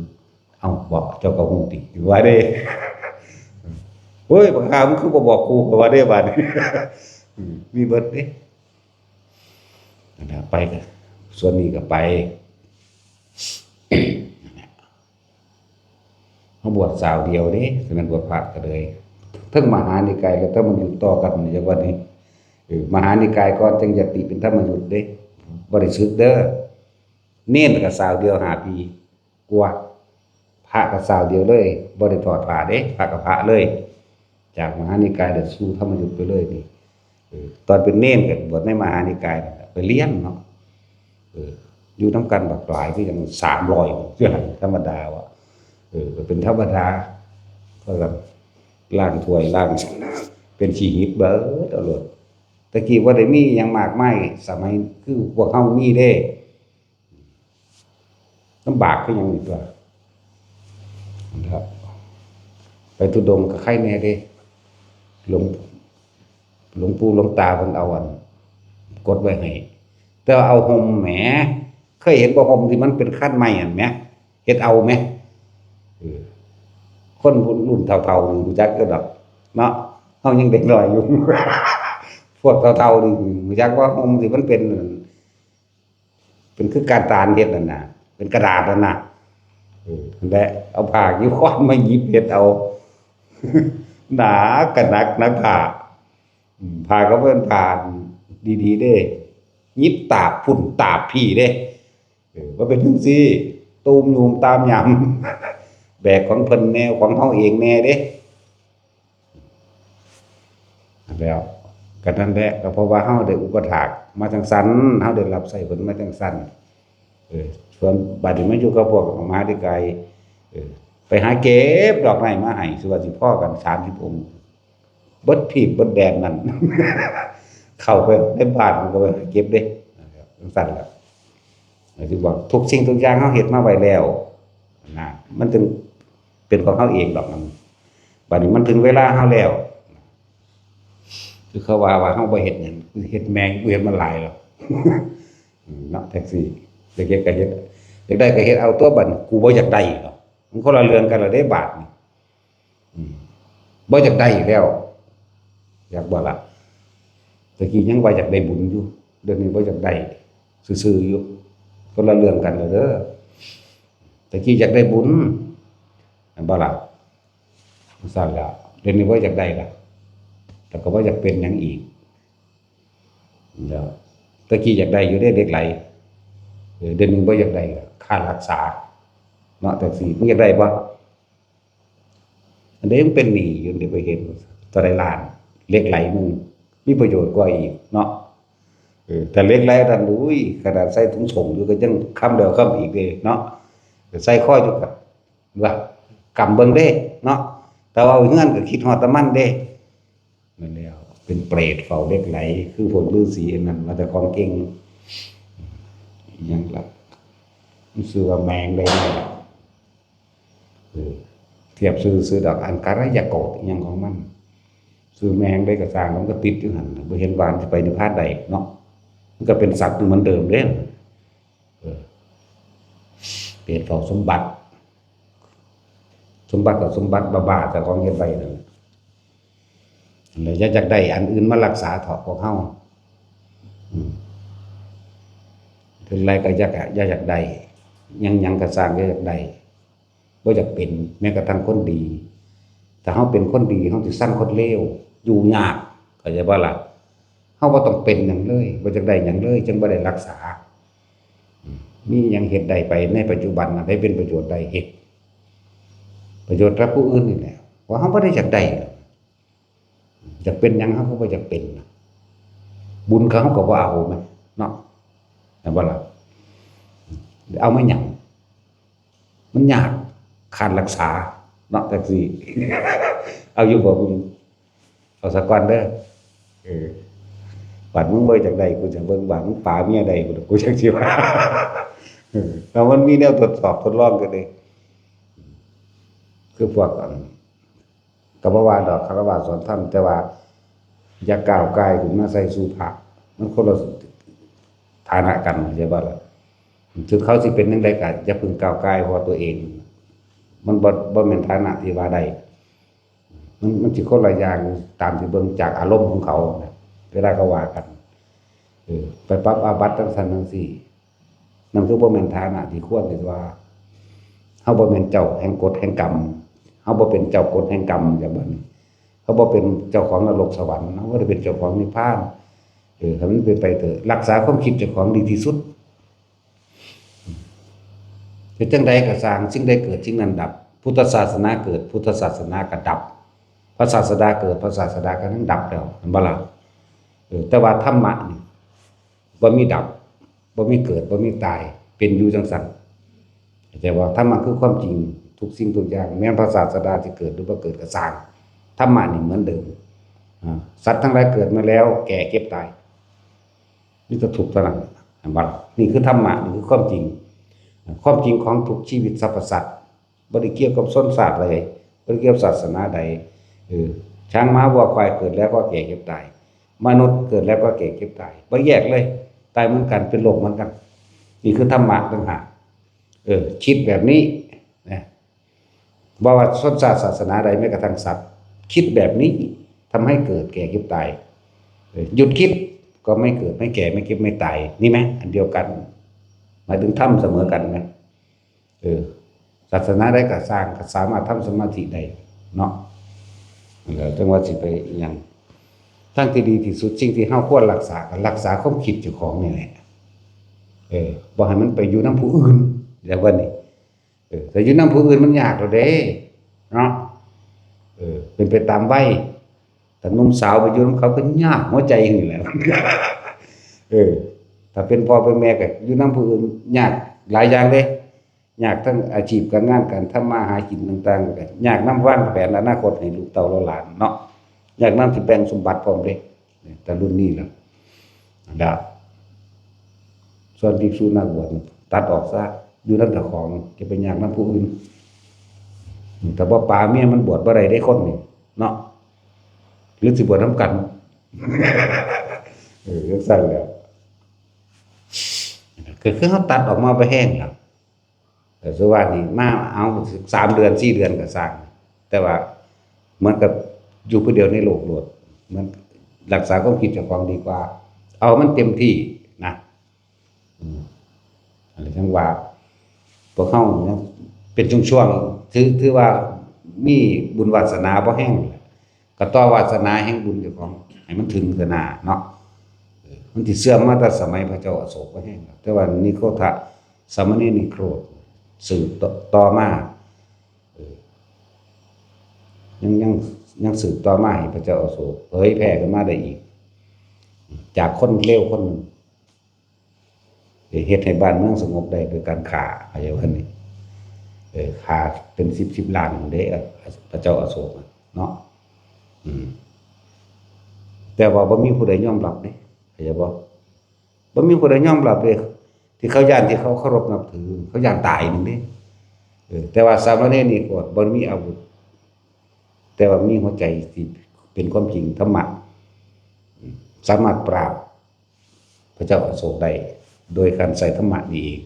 เอ้าบอกเจ้าก็ฮู้ติว่าเด้โอ้ยบักหามึงคือบ่บอกกูก็ว่าเด้บัดนี้มีเบิดเด้นั่นน่ะไปก็ส่วนนี้ก็ไปเฮาบวชสาวเดียวเด้ฉะนั้นบวชพระก็เลยเทิงมหานิกายก็ต้องมาอยู่ต่อกันจังว่านี้มหานิกายก่อนจึงจะติเป็นธรรมยุทธ์เด้บ่ได้ศึกเด้อเณรก็สาวเดียว5 ปีกว่าพระก็สาวเดียวเลยบ่ได้ถอดผ้าเด้พระก็พระเลยจากมหานิกายเด้สู่ธรรมยุทธ์ไปเลยนี่ตอนเป็นเณรก็บวชในมหานิกายไปเรียนเนาะอยู่นำกันบักหลายคือจัง300คือธรรมดาว่าก็เป็นธรรมดาก็แบบล้างถ้วยล้างเป็นชีหิบเบิดเอาโลดตะกี้บ่ได้มีหยังมากมายสมัยคือพวกเฮามีเด้ลำบากคือหยังนี่ตัวนะครับไปทุดงค์ก็ใครแน่เด้หลวงปู่หลวงตาเพิ่นเอาอันกดไว้ให้แต่ว่าเอาห่มแหมเคยเห็นบ่ห่มที่มันเป็นคันไม้อันแหมเฮ็ดเอาแหมคนรุ่นเฒ่าๆนี่รู้จักก็ดอกเนาะเฮายังเด็กน้อยอยู่ พวกเฒ่าๆนี่รู้จักว่าห่มที่มันเป็นคือการตานเฮ็ดนั่นน่ะเป็นกระดาษนั่นน่ะนั่นแหละเอาผ้ายีวรมาหยิบเฮ็ดเอา หนาก็หนักผ้าผ้าก็เพิ่นผ้าดีๆเด้หยิบตาบพุ่นตาบพี่เด้บ่เป็นจังซี่ตูมยูมตามยำ แบกของเพิ่นแนวของเฮาเองแน่เด้แล้วก็นั่นแหละก็เพราะว่าเฮาได้อุปถากมาจังซั่นเฮาได้รับใช้เพิ่นมาจังซั่นส่วนบัดนี้มันอยู่กับพวกมหานิกายไปหาเก็บดอกไม้มาให้สิว่าสิพอกัน30 องค์เบิดผีเบิดแดนนั่น เข้าไปในบ้านมันก็ไปเก็บเด้นะครับจังซั่นล่ะสิบอกทุกสิ่งทุกอย่างเฮาเฮ็ดมาไว้แล้วนะมันจึงเป็นของเฮาเองดอกนั้นบัดนี้มันถึงเวลาเฮาแล้วคือเขาว่าเฮาบ่เฮ็ดหยังเฮ็ดแมงกูเฮ็ดมาหลายแล้ว เนาะแท็กซี่จะเก็บก็เฮ็ดอยากได้ก็เฮ็ดเอาตัวบัดกูบ่อยากได้หรอกมันคนละเรื่องกันละเด้บาทนี่บ่อยากได้อีกแล้วอยากบ่ล่ะตะกี้ยังว่าอยากได้บุญอยู่เดี๋ยวนี้บ่อยากได้ซื่อๆอยู่คนละเรื่องกันเด้อตะกี้อยากได้บุญอันบ่ล่ะซั่นล่ะเดี๋ยวนี้บ่อยากได้ล่ะแต่ก็บ่อยากเป็นหยังอีกแล้วตะกี้อยากได้อยู่ได้เด็กไหลเดี๋ยวนี้บ่อยากได้ค่ารักษาเนาะแต่สิมึงอยากได้บ่อันนี้มันเป็นหนี้อยู่เดี๋ยวไปเห็นต่อได้ล้านเล็กไหลมึงมีประโยชน์กว่าอีกเนาะแต่เล็กไหลดันอุ้ยขนาดใส่ถุงส่งอยู่ก็ยังคำเดียวคำอีกเด้เนาะใส่ข้ออยู่กับว่ากำเบิ่งเด้เนาะแต่ว่าเฮือนก็คิดฮอดแต่มันเด้นั่นแล้วเป็นเปรตเฝ้าเล็กไหลคือพวกฤาษีนั่นว่าแต่ของเก่งยังล่ะมันชื่อว่าแมงได้ไหมล่ะเทียบซื้อดอกอันการยโกฏยังของมันซื้อแมงได้ก็สร้างมันก็ติดอยู่หั่นบ่เห็นว่าสิไปนิพพานได้เนาะมันก็เป็นสัตว์เหมือนเดิมเด้เป็น เหตุเฝ้าสมบัติกับสมบัติบ้าๆแต่ของเฮ็ดไว้นั่นแล้วอยากได้อันอื่นมารักษาเถาะพวกเฮาถึงไรก็อยากได้ยังก็สร้างอยากได้บ่อยากเป็นแม้กระทั่งคนดีถ้าเฮาเป็นคนดีเฮาสิสร้างคนเลวอยู่ยากเข้าใจบ่ล่ะเฮาบ่ต้องเป็นหยังเลยบ่อยากได้หยังเลยจึงบ่ได้รักษามีหยังเฮ็ดได้ไปในปัจจุบันได้เป็นประโยชน์ได้เฮ็ดประโยชน์กับผู้อื่นนี่แหละว่าเฮาบ่ได้อยากได้อยากเป็นหยังเฮาก็บ่อยากเป็นบุญเขาก็บ่เอาแม่เนาะแต่บ่ล่ะเอามาหยังมันยากขาดรักษาเนาะจังซี่เอาอยู่บ่บุญเอาซะก่อนเด้อบัดมึงบ่อยากได้กูจะเบิ่งบัดมึงป่าเมียได้กูจักสิว่าแล้วมันมีแนวทดสอบทดลองกันเด้คือพวกก็บ่ว่าดอกคารวะสอนธรรมแต่ว่าอย่าก้าวกายขึ้นมาใส่สู่พระมันคนละฐานะกันใช่บ่ล่ะถึงเขาสิเป็นจังได๋ก็อย่าพึ่งก้าวกายเพราะตัวเองมันบ่แม่นฐานะที่ว่าได้มันสิคนละอย่างตามที่เบิ่งจากอารมณ์ของเขาเวลาเขาว่ากันไปปรับอาบัติจังซั่นจังซี่นั่นคือบ่แม่นฐานะที่ควรที่ว่าเฮาบ่แม่นเจ้าแห่งกฎแห่งกรรมเฮาบ่เป็นเจ้ากฎแห่งกรรมอย่างบัดนี้เฮาบ่เป็นเจ้าของนรกสวรรค์เฮาบ่ได้เป็นเจ้าของนิพพานถ้ามันเป็นไปเถอะรักษาความคิดเจ้าของดีที่สุดจะจังใดก็สร้างสิ่งใดเกิดสิ่งนั้นดับพุทธศาสนาเกิดพุทธศาสนาก็ดับพระศาสดาเกิดพระศาสดาก็นั้นดับแล้วเห็นบ่ล่ะแต่ว่าธรรมะนี่บ่มีดับบ่มีเกิดบ่มีตายเป็นอยู่จังซั่นแต่ว่าธรรมะคือความจริงทุกสิ่งทุกอย่างแม้พระศาสดาจะเกิดหรือบ่เกิดก็สร้างธรรมะนี่เหมือนเดิมสัตว์ทั้งหลายเกิดมาแล้วแก่เก็บตายนี่ก็ถูกเท่านั้นบัดนี่คือธรรมะนี่คือความจริงของทุกชีวิตสรรพสัตว์บ่ได้เกี่ยวกับชนชาติใดบ่ได้เกี่ยวกับศาสนาใดช้างม้าวัวควายเกิดแล้วก็แก่เก็บตายมนุษย์เกิดแล้วก็แก่เก็บตายบ่แยกเลยตายเหมือนกันเป็นโลกเหมือนกันนี่คือธรรมะต่างหากคิดแบบนี้นะบ่ว่าชนชาติศาสนาใดแม้กระทั่งสัตว์คิดแบบนี้ทำให้เกิดแก่เก็บตายหยุดคิดก็ไม่เกิดไม่แก่ไม่เก็บไม่ตายนี่ไหมอันเดียวกันหมายถึงทำเสมอกันไหมศาสนาใดก็สร้างก็สามารถทำสมาธิได้เนาะแล้วจังว่าสิไปหยังทั้งที่ดีที่สุดสิ่งที่เฮาควรรักษาก็รักษาความคิดเจ้าของนี่แหละบ่ให้มันไปอยู่นำผู้อื่นแล้วว่านี่แต่อยู่นำผู้อื่นมันยากแล้วเด้เนาะเป็นไปตามวัยแต่หนุ่มสาวไปอยู่นำเขาก็ยากหัวใจนี่แหละถ้าเป็นพ่อเป็นแม่ก็อยู่นำผู้อื่นยากหลายอย่างเด้ยากทั้งอาชีพการงานการทำมาหากินต่างๆก็ยากนำวางแผนอนาคตให้ลูกเต้าหลานเนาะยากนำสิแบ่งสมบัติพร้อมเด้แต่รุ่นนี้ล่ะดาส่วนภิกษุนักบวชตัดออกซะอยู่นำเจ้าของจะไปยากนำผู้อื่นแต่ว่าป่าเมียมันบวชบ่ได้ได้คนนี่เนาะหรือสิบวชนำกันจังซั่นแล้วคือเฮาตัดออกมาไปแห้งแล้วแต่สุว่านี่มาเอา3เดือน4เดือนก็สร้างแต่ว่าเหมือนกับอยู่ผู้เดียวในโลกโลดมันรักษาความคิดเจ้าของดีกว่าเอามันเต็มที่นะอะไรจังว่าพวกเฮาเนี่ยเป็นช่วงๆถือว่ามีบุญวาสนาบ่แห้งก็ต่อวาสนาแห่งบุญเจ้าของให้มันถึงขนาดเนาะมันสิเสื่อมมาแต่สมัยพระเจ้าอโศกบ่แห้งแต่ว่านิโคทะสามเณรนิโครธสืบต่อมายังสืบต่อมาให้พระเจ้าอโศกเผยแพร่กันมาได้อีกจากคนเลวคนหนึ่งเฮ็ดให้บ้านเมืองสงบได้โดยการฆ่าอะไรว่านี่ฆ่าเป็น10ล้านเด้พระเจ้าอโศกเนาะแต่ว่าบ่มีผู้ใดยอมรับเด้เข้าใจบ่มีผู้ใดยอมรับเด้ที่เขาย้านที่เขาเคารพนับถือเขาย้านตายนึงเด้แต่ว่าสามเณรนี่ก็บ่มีอาวุธแต่ว่ามีหัวใจที่เป็นความจริงธรรมะสามารถปราบพระเจ้าอโศกได้โดยการใส่ธรรมะนี่เอง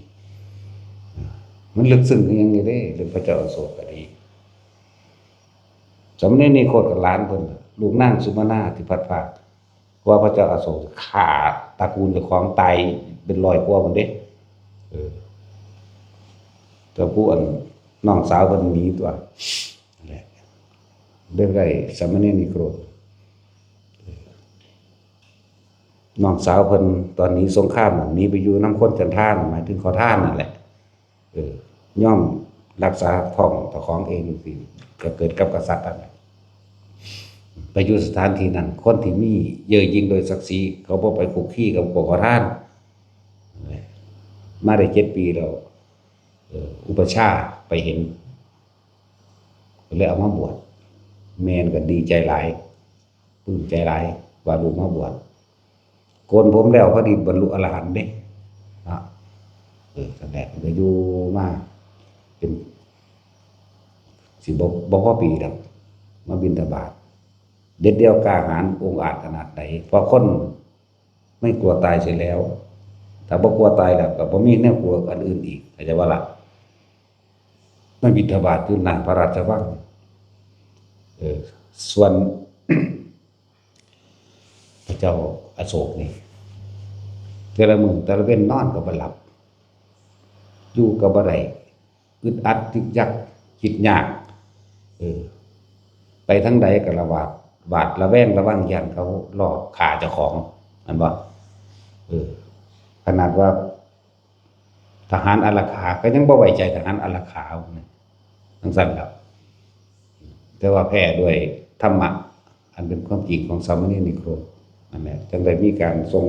มันลึกซึ้งอย่างนี้เด้เรื่องพระเจ้าอโศกก็ดีสมัยนี้โคตรกับหลานเพิ่นลูกนางสุมาณาที่พัดภาคว่าพระเจ้าอโศกฆ่าตระกูลเจ้าของตายเป็นร้อยกว่าพุ่นเด้แต่ผู้อันน้องสาวเพิ่นหนีตัวนั่นแหละเรื่องได้สามเณรนิโครธน้องสาวเพิ่นตอนนี้สงครามน่ะหนีไปอยู่นำคนจันทานหมายถึงขอทานนั่นแหละย่อมรักษาท้องเจ้าของเองสิก็เกิดกับกษัตริย์นั่นแหละไปอยู่สถานที่นั้นคนที่มีเย่อหยิ่งโดยศักดิ์ศรีเขาบ่ไปคุกคีกับพวกขอทานมาได้7 ปีแล้วอุปชาไปเห็นก็เลยเอามาบวชแม่นก็ดีใจหลายปลื้มใจหลายว่าลูกมาบวชโกนผมแล้วพอดีบรรลุอรหันต์เด้เนาะตั้งแต่ก็อยู่มาเป็นสิบ่พอปีดอกมาบิณฑบาตเด็ดเดียวกล้าหาญองอาจขนาดใดเพราะคนไม่กลัวตายเสียแล้วถ้าบ่กลัวตายแล้วก็บ่มีแนวกลัวอันอื่นอีกเข้าใจบ่ล่ะมาบิณฑบาตอยู่หน้าพระราชวังส่วน พระเจ้าอโศกนี่แต่ละมื้อแต่ละเว้นนอนก็บ่หลับอยู่ก็บ่ได้อึดอัดทึกยักคิดยากไปทางใดก็ระบาดระแวงระวังยันเขาลอบฆ่าเจ้าของนั่นบ่ขนาดว่าทหารอารักขาก็ยังบ่ไว้ใจทหารอารักขาจังซั่นแล้วแต่ว่าแพ้ด้วยธรรมะอันเป็นความจริงของสามเณรนิโครธนั่นแหละจึงได้มีการส่ง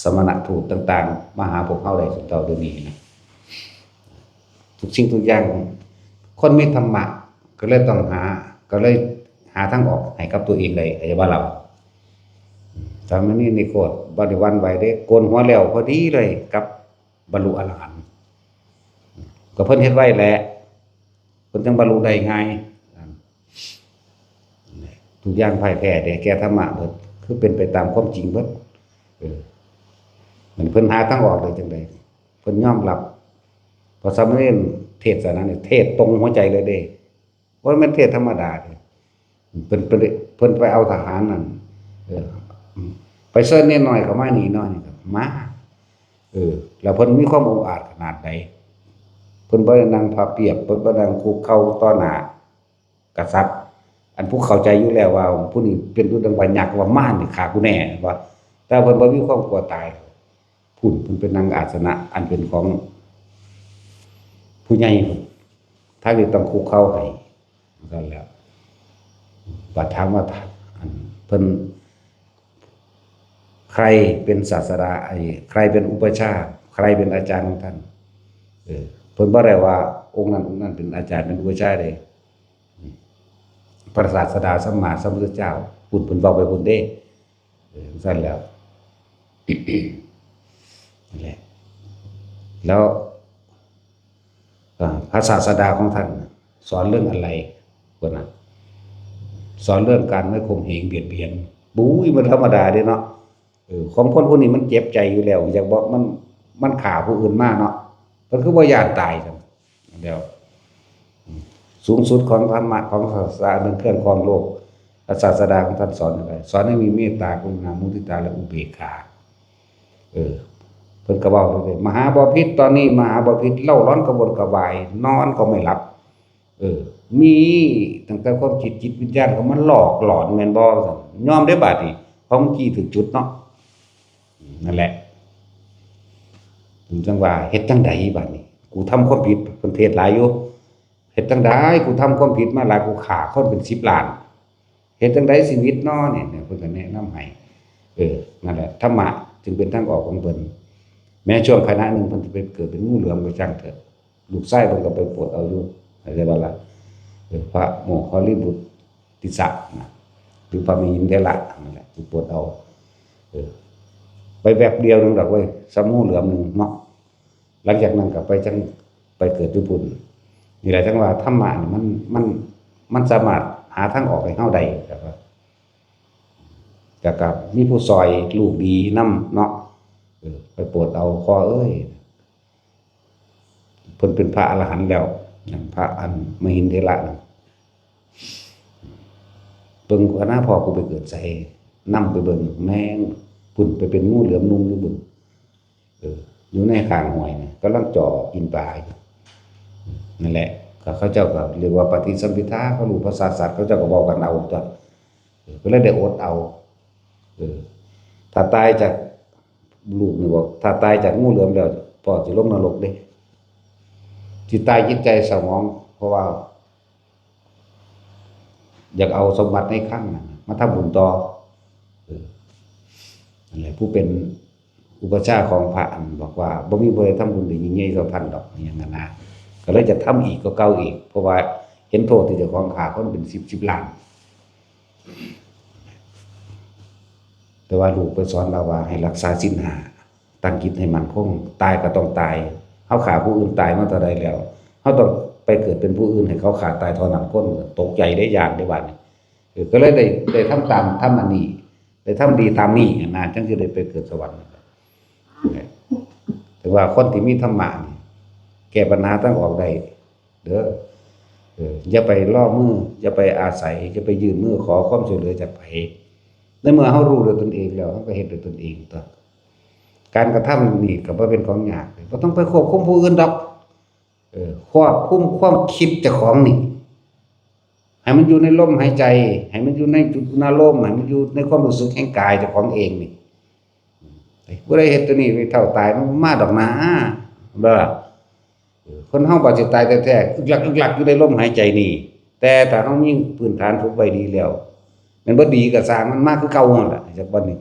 สมณทูตต่างๆมาหาพวกเฮาได้สุดเท่าเดี๋ยวนี้นะทุกสิ่งทุกอย่างคนมีธรรมะก็เลยต้องก็เลยหาทางออกให้กับตัวเองได้ไอ้ว่าเราสามเณรนิโครธบ่ได้หวั่นไหวเด้โกนหัวแล้วพอดีเลยกับบรรลุอรหันต์ก็เพิ่นเฮ็ดไว้แหละเพิ่นจังบรรลุได้ง่ายทุกอย่างพ่ายแพ้ได้แก่ธรรมะเบิดคือเป็นไปตามความจริงเบิดมันเพิ่นหาทางออกได้จังได๋เพิ่นยอมรับเพราะสามเณรเทศนานี่เทศตรงหัวใจเลยเด้บ่แม่นเทศธรรมดาเด้เพิ่นไปเอาทหารนั่นไปเชิญนิดหน่อยก็มานี่น้อยก็มาแล้วเพิ่นมีความองอาจขนาดใดเพิ่นบ่ได้นั่งพับเพียบเพิ่นบ่นั่งคุกเข่าต่อหน้ากษัตริย์อันผู้เข้าใจอยู่แล้วว่าผู้นี้เป็นผู้ดังว่ายักษ์ว่ามารนี่ฆ่ากูแน่ว่าแต่เพิ่นบ่มีความกลัวตายเพิ่นเป็นนั่งอาสนะอันเป็นของผู้ใหญ่ถ้าสิต้องคุกเข่าให้นั่นแล้วบัดถามว่าเพิ่นใครเป็นศาสดาใครเป็นอุปชาใครเป็นอาจารย์ของท่านเพิ่นบ่ได้ว่าองค์นั้นเป็นอาจารย์เป็นอุปชาเด้พระศาสดาสัมมาสัมพุทธเจ้าเพิ่นเว้าไปพุ่นเด้ซั่นแล้วนั่นแหละแล้วพระศาสดาของท่านสอนเรื่องอะไรพุ่นน่ะสอนเรื่องการไม่ข่มเหงเบียดเบียนบุ้ยมันธรรมดาเด้เนาะของคนพวกนี้มันเจ็บใจอยู่แล้วอยากบอกมันฆ่าผู้อื่นมาเนาะมันคือบ่ย้านตายจังเดี๋ยวสูงสุดของธรรมะของศาสนาเป็นเครื่องครองโลกศาสดาของท่านสอนอะไรสอนให้มีเมตตากรุณามุทิตาและอุเบกขาเพิ่นก็เว้าเลยมหาบพิตรตอนนี้มหาบพิตรเล่าร้อนกระวนกระวายนอนก็ไม่หลับมีตั้งแต่ความจิตวิญญาณของมันหลอกหลอนแม่นบ่ซั่นยอมได้บาดนี้เพราะมันจี้ถึงจุดเนาะนั่นแหละจังว่าเฮ็ดจังได๋บัดนี้กูทำความผิดเพิ่นเทศหลายอยู่เฮ็ดจังได๋กูทำความผิดมาหลายกูฆ่าคนเป็น10 ล้านเฮ็ดจังได๋ชีวิตเนาะเนี่ยเพิ่นก็แนะนำให้นั่นแหละธรรมะจึงเป็นทางออกของเพิ่นแม้ช่วงขณะนึงเพิ่นสิไปเกิดเป็นงูเหลือมก็จังเถอะลูกชายเพิ่นก็ไปปวดเอาอยู่เข้าใจบ่ล่ะพระโมคคัลลิบุตติสสะนะหรือพระมหินเถระนั่นแหละปวดเอาไปแบบเดียวนึงดอกเว้ยสมูเหลือมนึงเนาะหลังจากนั้นก็ไปจังไปเกิดญี่ปุ่นนี่แหละจังว่าธรรมะนี่มันสามารถหาทางออกให้เฮาได้ครับแต่กับมีผู้ซอยลูกดีนำเนาะไปโปรดเอาคอเอ้ยเพิ่ พิ่นเป็นพระอรหันต์แล้วพระอันมหินเถระนั่นเบิ่งคณะพ่อกูไปเกิดใส่นำไปเบิ่งแม่งปุ่นไปเป็นงูเหลือมนุ่งอยู่บุญอยู่ในข้างห้วยนี่กำลังจ่อกินปลาอยู่นั่นแหละก็เขาเจ้าก็เรียกว่าปฏิสัมภิทาเขารู้ภาษาสัตว์เขาเจ้าก็บอกกันเอาตัวก็เลยได้อดเอาถ้าตายจากลูกนี่บอกถ้าตายจากงูเหลือมแล้วพ่อสิลงนรกเด้จิตตายจิตใจสมองเพราะว่าอยากเอาสมบัติในครั้งนั้นมาทำบุญต่อนั่นแหละผู้เป็นอุปชฌาย์ของพระบอกว่าบ่มีบ่ได้ทำบุญได้ยิ่งใหญ่เท่าท่านดอกอย่างนั้นนะก็เลยจะทำอีกก็เก่าอีกเพราะว่าเห็นโทษที่เจ้าของฆ่าคนเป็น10ล้านแต่ว่าลูกไปสอนเราว่าให้รักษาศีล5ตั้งจิตให้มั่นคงตายก็ต้องตายเฮาฆ่าผู้อื่นตายมาเท่าใดแล้วเฮาต้องไปเกิดเป็นผู้อื่นให้เขาฆ่าตายเท่านั้นคนตกใจได้ยากได้บัดนี้ก็เลยได้ทำตามทำอันนี้ได้ทำดีตามนี้นะจังสิได้ไปเกิดสวรรค์แต่ว่าคนที่มีธรรมะแก้ปัญหาตั้งออกได้เด้ออย่าไปล่อมืออย่าไปอาศัยอย่าไปยื่นมือขอความช่วยเหลือจากไผในเมื่อเฮารู้ด้วยตนเองแล้วเฮาก็เฮ็ดด้วยตนเองต่อการกระทำนี่ก็บ่เป็นของยากบ่ต้องไปควบคุมผู้อื่นดอกควบคุมความคิดเจ้าของนี่ให้มันอยู่ในลมหายใจให้มันอยู่ในจุดนารมณ์ให้มันอยู่ในความรู้สึกแห่งกายเจ้าของเองนี่บ่ได้เฮ็ดตัวนี้ไปเท่าตายมันมาดอกนะบ่ล่ะคนเฮาบ่สิตายแท้ๆอึกลักอยู่ในลมหายใจนี่แต่ถ้าเฮามีพื้นฐานฝึกไว้ดีแล้วมันบ่ดีก็สร้างมันมาคือเก่านั่นล่ะจักวันนี้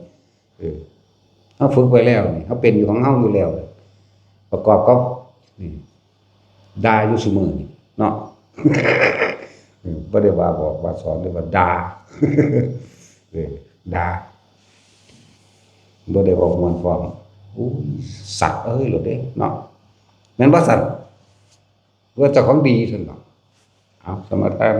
เฮาฝึกไว้แล้วนี่เฮาเป็นอยู่ของเฮาอยู่แล้วประกอบกับนี่ด่าอยู่ซุมื้อนี่เนาะบ่ได้ว่าบอกว่าสอนเลยว่าด่าด่าบ่ได้บอกมวนฟ้องอู้สัตว์เอ้ยโลดเด้เนาะแม่นบ่สัตว์ว่าเจ้าของดีซั่นเนาะเอาสมทาน